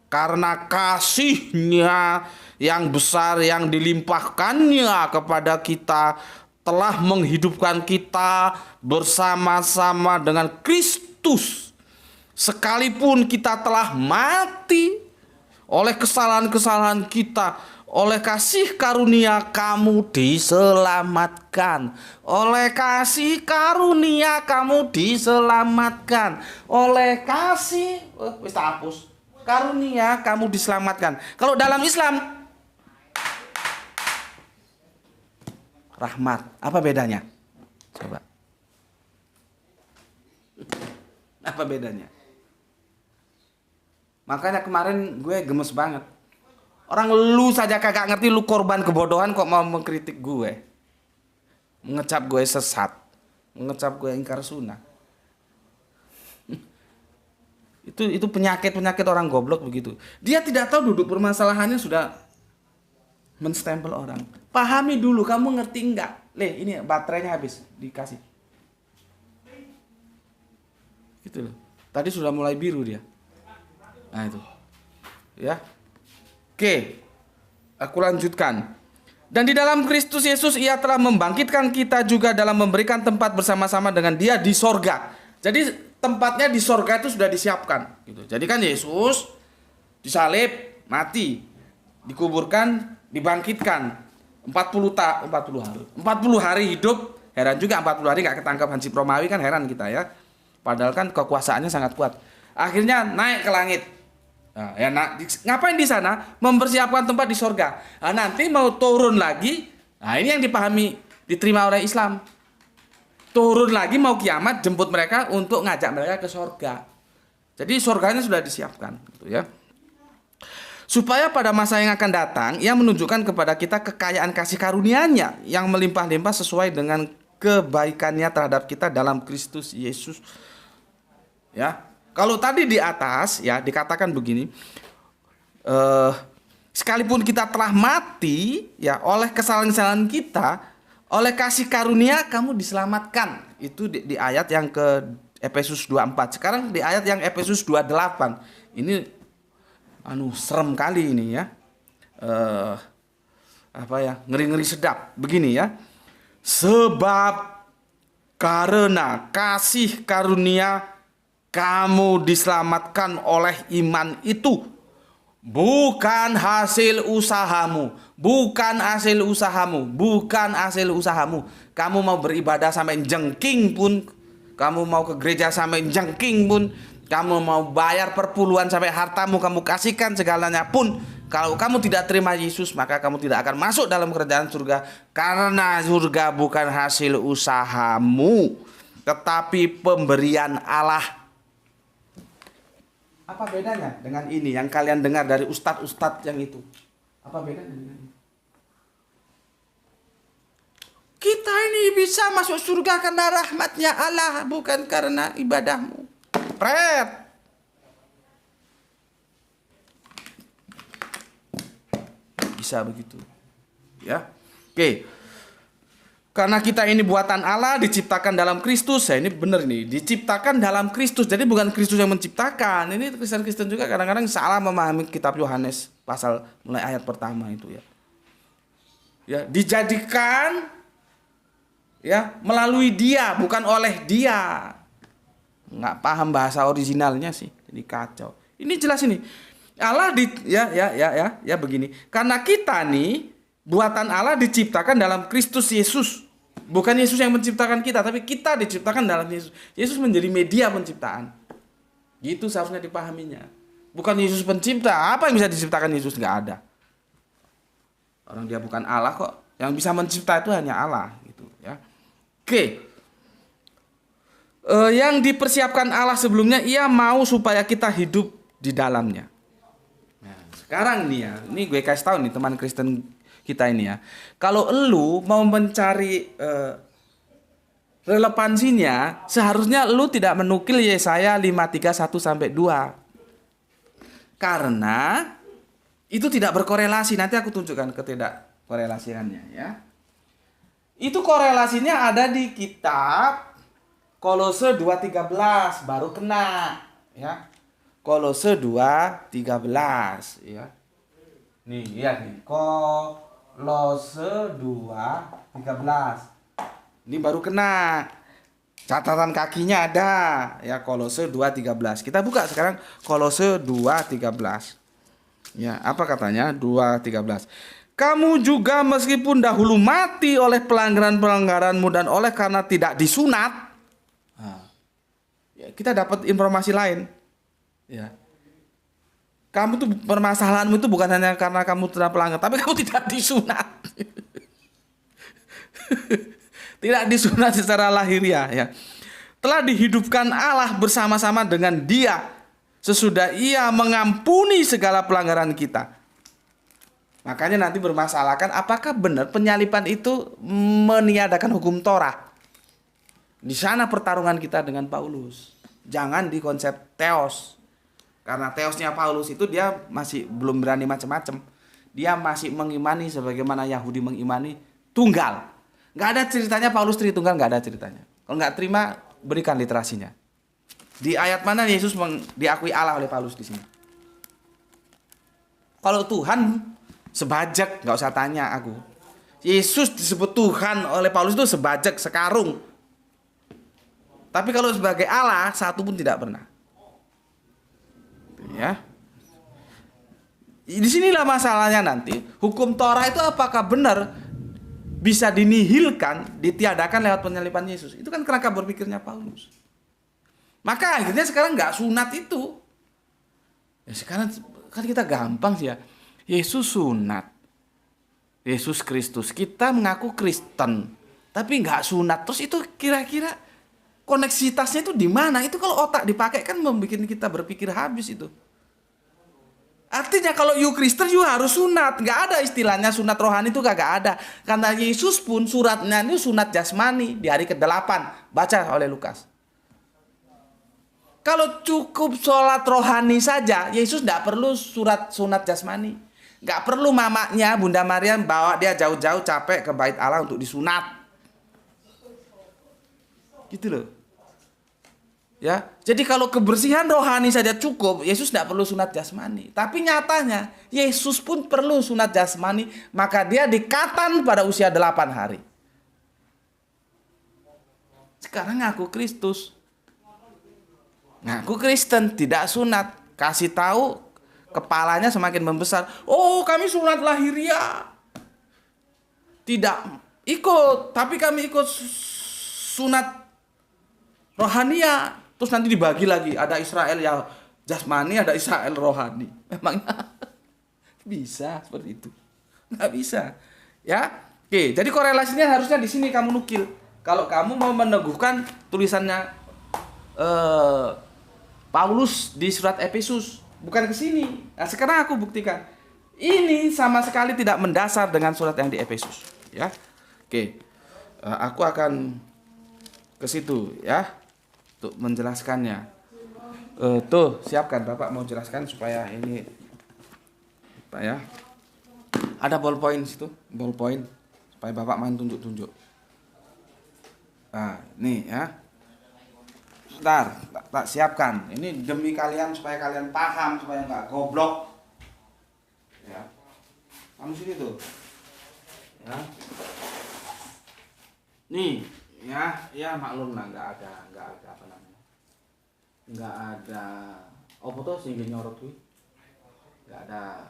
karena kasih-Nya yang besar yang dilimpahkannya kepada kita telah menghidupkan kita bersama-sama dengan Kristus. Sekalipun kita telah mati oleh kesalahan-kesalahan kita, oleh kasih karunia kamu diselamatkan. Oleh kasih karunia kamu diselamatkan. Oleh kasih wis tak hapus. Karunia kamu diselamatkan. Kalau dalam Islam rahmat, apa bedanya? Coba. Apa bedanya? Makanya kemarin gue gemes banget. Orang lu saja kagak ngerti, lu korban kebodohan kok mau mengkritik gue. Mengecap gue sesat. Mengecap gue ingkar sunnah. Itu penyakit orang goblok begitu. Dia tidak tahu duduk permasalahannya sudah menstempel orang. Pahami dulu, kamu ngerti enggak? Ini baterainya habis, dikasih. Gitu loh. Tadi sudah mulai biru dia. Nah itu. Ya. Oke. Aku lanjutkan. Dan di dalam Kristus Yesus Ia telah membangkitkan kita juga dalam memberikan tempat bersama-sama dengan Dia di sorga. Jadi tempatnya di sorga itu sudah disiapkan. Gitu. Jadi kan Yesus disalib, mati, dikuburkan, dibangkitkan 40 hari. 40 hari hidup. Heran juga 40 hari gak ketangkap Hansip Romawi, kan heran kita ya. Padahal kan kekuasaannya sangat kuat. Akhirnya naik ke langit. Nah, ngapain di sana? Mempersiapkan tempat di sorga. Nah, nanti mau turun lagi. Nah, ini yang dipahami, diterima oleh Islam. Turun lagi mau kiamat, jemput mereka untuk ngajak mereka ke sorga. Jadi sorganya sudah disiapkan, gitu ya. Supaya pada masa yang akan datang, Ia menunjukkan kepada kita kekayaan kasih karunia-Nya yang melimpah-limpah sesuai dengan kebaikannya terhadap kita dalam Kristus Yesus. Ya. Kalau tadi di atas ya dikatakan begini, sekalipun kita telah mati ya oleh kesalahan-kesalahan kita, oleh kasih karunia kamu diselamatkan. Itu di ayat yang ke Efesus 2:4. Sekarang di ayat yang Efesus 2:8. Ini serem kali ini ya. Ngeri-ngeri sedap. Begini ya. Sebab karena kasih karunia kamu diselamatkan oleh iman itu, bukan hasil usahamu, bukan hasil usahamu, bukan hasil usahamu. Kamu mau beribadah sampai jengking pun, kamu mau ke gereja sampai jengking pun, kamu mau bayar perpuluhan sampai hartamu kamu kasihkan segalanya pun, kalau kamu tidak terima Yesus, maka kamu tidak akan masuk dalam kerajaan surga. Karena surga bukan hasil usahamu, tetapi pemberian Allah. Apa bedanya dengan ini yang kalian dengar dari ustadz-ustadz yang itu? Apa bedanya dengan ini? Kita ini bisa masuk surga karena rahmatnya Allah, bukan karena ibadahmu. Pret. Bisa begitu. Ya. Oke. Karena kita ini buatan Allah, diciptakan dalam Kristus. Ya, ini benar nih, diciptakan dalam Kristus. Jadi bukan Kristus yang menciptakan. Ini Kristen-Kristen juga kadang-kadang salah memahami kitab Yohanes pasal mulai ayat pertama itu ya. Ya, dijadikan ya melalui Dia, bukan oleh Dia. Nggak paham bahasa originalnya sih. Jadi kacau. Ini jelas ini. Allah ya begini. Karena kita nih buatan Allah diciptakan dalam Kristus Yesus. Bukan Yesus yang menciptakan kita, tapi kita diciptakan dalam Yesus. Yesus menjadi media penciptaan. Gitu seharusnya dipahaminya. Bukan Yesus pencipta. Apa yang bisa diciptakan Yesus? Nggak ada. Orang Dia bukan Allah kok. Yang bisa mencipta itu hanya Allah. Gitu, ya. Oke. Yang dipersiapkan Allah sebelumnya, Ia mau supaya kita hidup di dalamnya. Nah, sekarang nih ya, ini gue kasih tahu nih teman Kristen kita ini ya. Kalau elu mau mencari relevansinya, seharusnya elu tidak menukil Yesaya 5:3-1-2. Karena itu tidak berkorelasi. Nanti aku tunjukkan ketidakkorelasiannya ya. Itu korelasinya ada di kitab Kolose 2:13 baru kena ya. Kolose 2:13 ya. Nih, lihat nih. Kolose 2:13. Ini baru kena. Catatan kakinya ada ya, Kolose 2:13. Kita buka sekarang Kolose 2:13. Ya, apa katanya? 2:13. Kamu juga meskipun dahulu mati oleh pelanggaran-pelanggaranmu dan oleh karena tidak disunat. Nah, ya, kita dapat informasi lain. Ya. Kamu tuh permasalahanmu itu bukan hanya karena kamu telah pelanggar, tapi kamu tidak disunat. Tidak disunat secara lahiriah ya. Telah dihidupkan Allah bersama-sama dengan Dia sesudah Ia mengampuni segala pelanggaran kita. Makanya nanti bermasalahkan apakah benar penyaliban itu meniadakan hukum Torah. Di sana pertarungan kita dengan Paulus. Jangan di konsep teos. Karena teosnya Paulus itu dia masih belum berani macam-macam. Dia masih mengimani sebagaimana Yahudi mengimani tunggal. Gak ada ceritanya Paulus Tritunggal, gak ada ceritanya. Kalau gak terima, berikan literasinya. Di ayat mana Yesus diakui Allah oleh Paulus di sini? Kalau Tuhan sebajak, nggak usah tanya aku. Yesus disebut Tuhan oleh Paulus itu sebajak, sekarung. Tapi kalau sebagai Allah, satu pun tidak pernah. Ya. Disinilah masalahnya nanti. Hukum Torah itu apakah benar bisa dinihilkan, ditiadakan lewat penyaliban Yesus? Itu kan kerangka berpikirnya Paulus. Maka akhirnya sekarang nggak sunat itu. Ya sekarang kan kita gampang sih ya. Yesus sunat, Yesus Kristus, kita mengaku Kristen, tapi nggak sunat. Terus itu kira-kira koneksitasnya itu di mana? Itu kalau otak dipakai kan membuat kita berpikir habis itu. Artinya kalau you Kristen you harus sunat. Nggak ada istilahnya sunat rohani itu kagak ada. Karena Yesus pun suratnya ini sunat jasmani di hari ke-8. Baca oleh Lukas. Kalau cukup sholat rohani saja, Yesus nggak perlu sunat jasmani. Gak perlu mamanya Bunda Maria bawa dia jauh-jauh capek ke bait Allah untuk disunat. Gitu loh. Ya, jadi kalau kebersihan rohani saja cukup, Yesus tidak perlu sunat jasmani. Tapi nyatanya Yesus pun perlu sunat jasmani, maka dia dikatan pada usia 8 hari. Sekarang ngaku Kristus, ngaku Kristen, tidak sunat, kasih tahu. Kepalanya semakin membesar. Oh, kami sunat lahiriah. Tidak ikut, tapi kami ikut sunat rohania. Terus nanti dibagi lagi. Ada Israel yang jasmani, ada Israel rohani. Memangnya bisa seperti itu? Nggak bisa. Ya, oke. Jadi korelasinya harusnya di sini kamu nukil. Kalau kamu mau meneguhkan tulisannya Paulus di surat Efesus. Bukan ke sini. Nah, sekarang aku buktikan. Ini sama sekali tidak mendasar dengan surat yang di Efesus. Ya, oke. Aku akan ke situ ya untuk menjelaskannya. Tuh siapkan, Bapak mau jelaskan supaya ini, Pak ya. Ada ballpoint situ, ballpoint supaya Bapak main tunjuk-tunjuk. Nah, nih ya. Bentar, tak siapkan. Ini demi kalian supaya kalian paham, supaya nggak goblok. Ya, kamu sini tuh. Ya, nih, ya maklum lah, nggak ada apa namanya, nggak ada. Oh foto sehingga nyorot tuh, nggak ada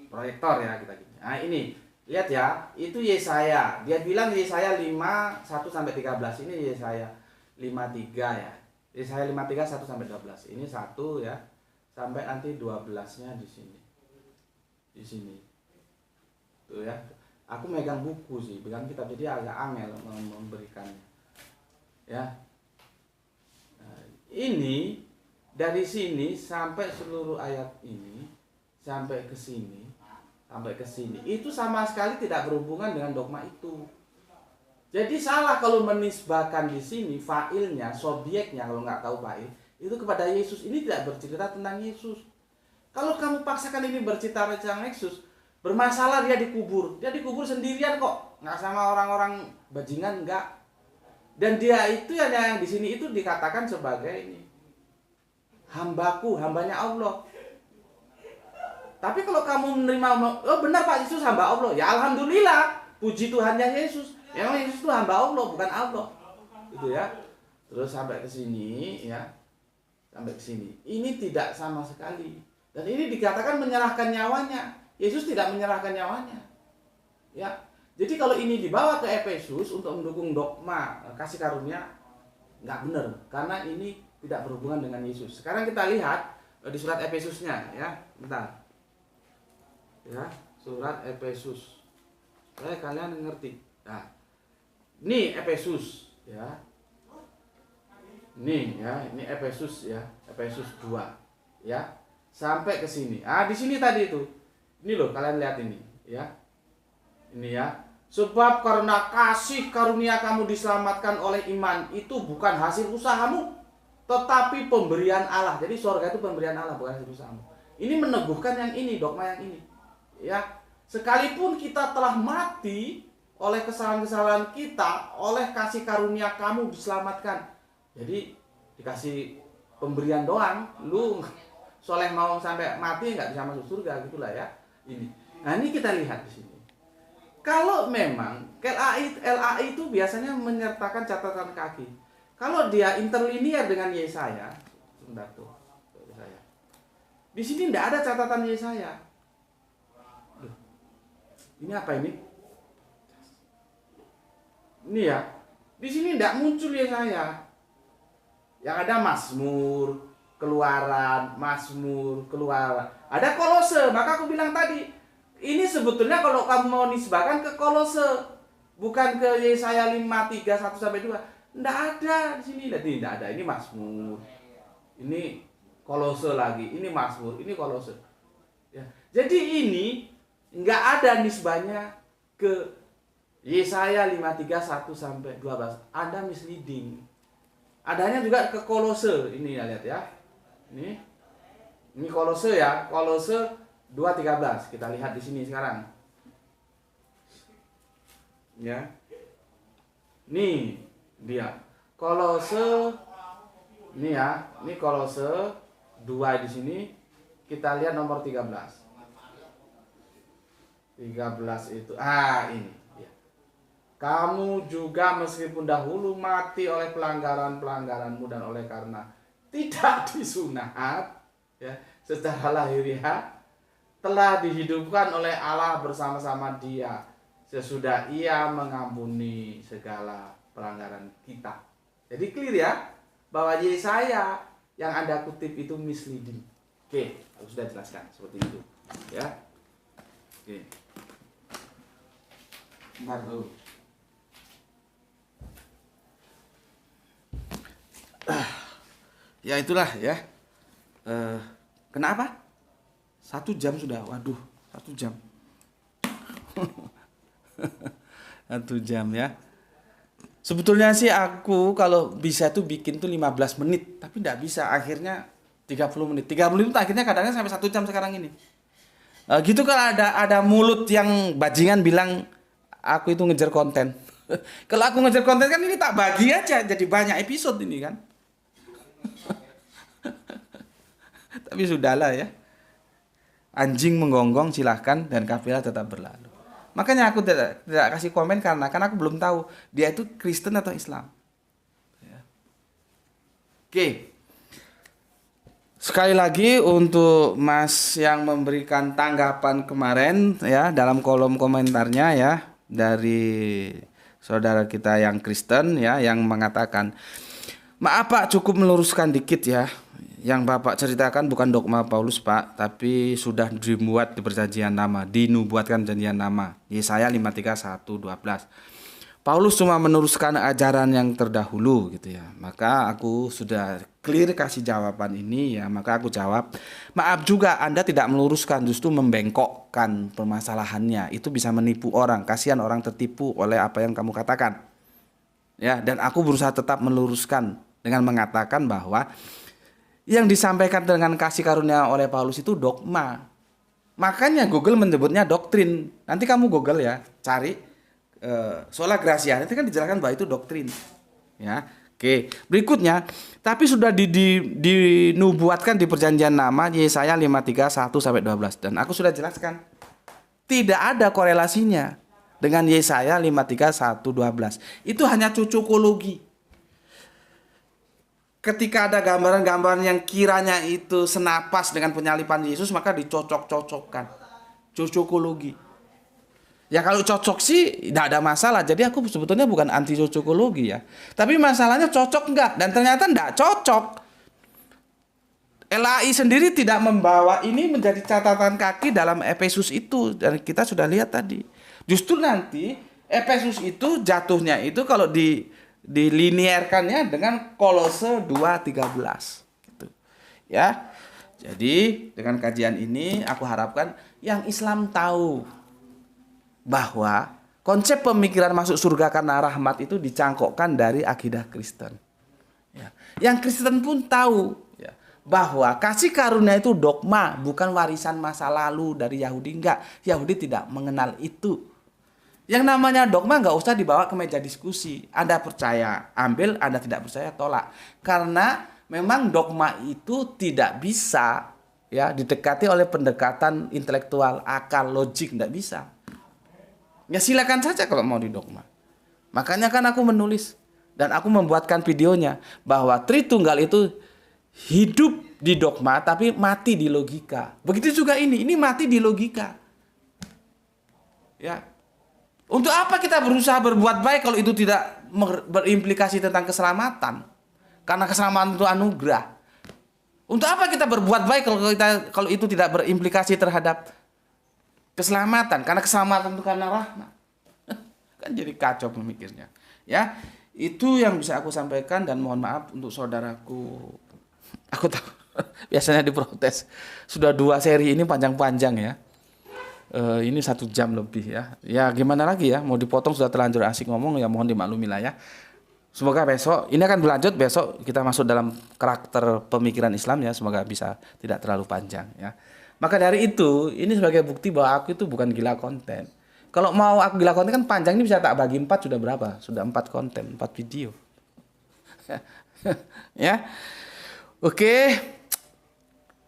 proyektor ya kita gini. Nah ini, lihat ya, itu Yesaya. Dia bilang Yesaya 5:1-13. Ini Yesaya 5:3 ya. Yesaya 5:3 1-12. Ini 1 ya. Sampai nanti 12-nya di sini. Di sini. Tuh ya. Aku megang buku sih, pegang kitab jadi agak angel memberikannya. Ya. Nah, ini dari sini sampai seluruh ayat ini sampai ke sini, itu sama sekali tidak berhubungan dengan dogma itu. Jadi salah kalau menisbahkan di sini failnya, subjeknya kalau nggak tahu fa'il itu kepada Yesus. Ini tidak bercerita tentang Yesus. Kalau kamu paksakan ini bercerita tentang Yesus, bermasalah dia dikubur. Dia dikubur sendirian kok, nggak sama orang-orang bajingan, nggak. Dan dia itu yang di sini itu dikatakan sebagai ini hambaku, hambanya Allah. Tapi kalau kamu menerima, oh benar Pak Yesus hamba Allah, ya alhamdulillah, puji Tuhannya Yesus. Memang Yesus itu hamba Allah, bukan Allah. Gitu ya. Terus sampai ke sini ya. Sampai ke sini. Ini tidak sama sekali. Dan ini dikatakan menyerahkan nyawanya. Yesus tidak menyerahkan nyawanya. Ya. Jadi kalau ini dibawa ke Efesus untuk mendukung dogma kasih karunia, nggak benar, karena ini tidak berhubungan dengan Yesus. Sekarang kita lihat di surat Efesusnya, ya, bentar, ya, surat Efesus, supaya kalian ngerti. Nah, ini Efesus, ya, ini ya, ini Efesus ya, Efesus 2, ya, sampai ke sini. Ah, di sini tadi itu, ini loh, kalian lihat ini, ya. Ini ya, sebab karena kasih karunia kamu diselamatkan oleh iman, itu bukan hasil usahamu, tetapi pemberian Allah. Jadi surga itu pemberian Allah, bukan hasil usahamu. Ini meneguhkan yang ini, dogma yang ini. Ya, sekalipun kita telah mati oleh kesalahan-kesalahan kita, oleh kasih karunia kamu diselamatkan. Jadi dikasih pemberian doang, lu soleh mau sampai mati nggak bisa masuk surga, gitulah ya. Ini. Nah, ini kita lihat di sini. Kalau memang LAI itu biasanya menyertakan catatan kaki. Kalau dia interlinear dengan Yesaya, sebentar tuh, Yesaya. Di sini tidak ada catatan Yesaya. Ini apa ini? Ini ya. Di sini tidak muncul Yesaya. Yang ada Mazmur, Keluaran, Mazmur, Keluaran. Ada Kolose, maka aku bilang tadi. Ini sebetulnya kalau kamu mau nisbahkan ke Kolose, bukan ke Yesaya 5:3 1-2. Enggak ada di sini, tidak ada. Ini Mazmur. Ini Kolose lagi, ini Mazmur, ini Kolose. Ya. Jadi ini enggak ada nisbahnya ke Yesaya 5:3 1-12. Ada misleading. Adanya juga ke Kolose. Ini ya, lihat ya. Ini Kolose ya, Kolose 2:13, kita lihat di sini sekarang. Ya. Nih dia. Kolose ini ya, ini Kolose 2 di sini. Kita lihat nomor 13. 13 itu ini ya. Kamu juga meskipun dahulu mati oleh pelanggaran-pelanggaranmu dan oleh karena tidak disunat ya, secara lahiriah telah dihidupkan oleh Allah bersama-sama Dia sesudah Ia mengampuni segala pelanggaran kita. Jadi clear ya bahwa Yesaya yang Anda kutip itu misleading. Oke, aku sudah jelaskan seperti itu, ya. Oke. Bentar dulu. Ya itulah ya. Kenapa? 1 jam sudah, waduh, 1 jam. 1 jam ya. Sebetulnya sih aku kalau bisa tuh bikin tuh 15 menit, tapi enggak bisa, akhirnya 30 menit. 30 menit akhirnya kadang-kadang sampai 1 jam sekarang ini. Gitu kalau ada mulut yang bajingan bilang aku itu ngejar konten. Kalau aku ngejar konten kan ini tak bagi aja jadi banyak episode ini kan. Tapi sudahlah ya. Anjing menggonggong silahkan dan kafilah tetap berlalu. Makanya aku tidak kasih komen karena aku belum tahu dia itu Kristen atau Islam. Ya. Oke. Sekali lagi untuk Mas yang memberikan tanggapan kemarin ya dalam kolom komentarnya ya dari saudara kita yang Kristen ya yang mengatakan, maaf Pak, cukup meluruskan dikit ya. Yang Bapak ceritakan bukan dogma Paulus Pak, tapi sudah dibuat di perjanjian lama, dinubuatkan perjanjian lama. Yesaya 5:3-1-12. Paulus cuma meneruskan ajaran yang terdahulu gitu ya. Maka aku sudah clear kasih jawaban ini ya, maka aku jawab, maaf juga Anda tidak meluruskan, justru membengkokkan permasalahannya. Itu bisa menipu orang, kasihan orang tertipu oleh apa yang kamu katakan. Ya, dan aku berusaha tetap meluruskan dengan mengatakan bahwa yang disampaikan dengan kasih karunia oleh Paulus itu dogma. Makanya Google menyebutnya doktrin. Nanti kamu Google ya, cari sola gratia. Nanti kan dijelaskan bahwa itu doktrin. Ya. Oke, berikutnya, tapi sudah dinubuatkan di perjanjian lama Yesaya 53:1 sampai 12 dan aku sudah jelaskan. Tidak ada korelasinya dengan Yesaya 53:1-12. Itu hanya cocokologi. Ketika ada gambaran-gambaran yang kiranya itu senapas dengan penyalipan Yesus, maka dicocok-cocokkan. Cocokologi. Ya kalau cocok sih tidak ada masalah. Jadi aku sebetulnya bukan anti cocokologi ya. Tapi masalahnya cocok enggak? Dan ternyata enggak cocok. LAI sendiri tidak membawa ini menjadi catatan kaki dalam Efesus itu. Dan kita sudah lihat tadi. Justru nanti Efesus itu jatuhnya itu kalau diliniarkannya dengan Kolose 2:13 gitu. Ya. Jadi dengan kajian ini aku harapkan yang Islam tahu bahwa konsep pemikiran masuk surga karena rahmat itu dicangkokkan dari akidah Kristen. Ya. Yang Kristen pun tahu ya, bahwa kasih karunia itu dogma, bukan warisan masa lalu dari Yahudi. Enggak, Yahudi tidak mengenal itu. Yang namanya dogma nggak usah dibawa ke meja diskusi. Anda percaya, ambil. Anda tidak percaya, tolak. Karena memang dogma itu tidak bisa ya didekati oleh pendekatan intelektual, akal, logik, nggak bisa. Ya silakan saja kalau mau didogma. Makanya kan aku menulis dan aku membuatkan videonya bahwa Tritunggal itu hidup di dogma tapi mati di logika. Begitu juga ini mati di logika. Ya. Untuk apa kita berusaha berbuat baik kalau itu tidak berimplikasi tentang keselamatan? Karena keselamatan itu anugerah. Untuk apa kita berbuat baik kalau itu tidak berimplikasi terhadap keselamatan? Karena keselamatan itu karena rahmat. Kan jadi kacau pemikirnya. Ya, itu yang bisa aku sampaikan dan mohon maaf untuk saudaraku. Aku tahu biasanya diprotes. Sudah 2 seri ini panjang-panjang ya. Ini 1 jam lebih ya. Ya gimana lagi ya, mau dipotong sudah terlanjur asik ngomong ya, mohon dimaklumi lah ya. Semoga besok ini akan berlanjut, besok kita masuk dalam karakter pemikiran Islam ya, semoga bisa tidak terlalu panjang ya. Maka dari itu ini sebagai bukti bahwa aku itu bukan gila konten. Kalau mau aku gila konten kan panjang, ini bisa tak bagi 4 sudah berapa? Sudah 4 konten, 4 video. Ya. Oke.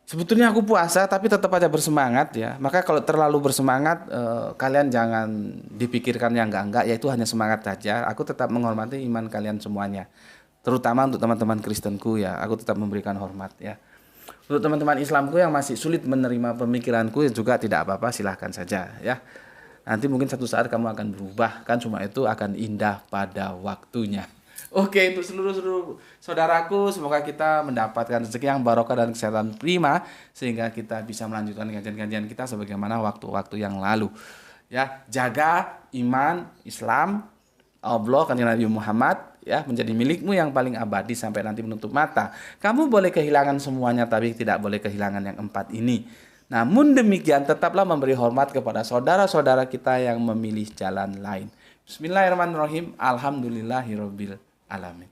Sebetulnya aku puasa tapi tetap aja bersemangat ya. Maka kalau terlalu bersemangat kalian jangan dipikirkan yang enggak, yaitu hanya semangat saja. Aku tetap menghormati iman kalian semuanya. Terutama untuk teman-teman Kristenku ya, aku tetap memberikan hormat ya. Untuk teman-teman Islamku yang masih sulit menerima pemikiranku juga tidak apa-apa, silahkan saja ya. Nanti mungkin satu saat kamu akan berubah, kan cuma itu akan indah pada waktunya. Oke, untuk seluruh saudaraku, semoga kita mendapatkan rezeki yang barokah dan kesehatan prima sehingga kita bisa melanjutkan kajian-kajian kita sebagaimana waktu-waktu yang lalu. Ya, jaga iman Islam, Allah, kanjeng Nabi Muhammad ya, menjadi milikmu yang paling abadi sampai nanti menutup mata. Kamu boleh kehilangan semuanya tapi tidak boleh kehilangan yang 4 ini. Namun demikian tetaplah memberi hormat kepada saudara-saudara kita yang memilih jalan lain. Bismillahirrahmanirrahim. Alhamdulillahirabbil alamin.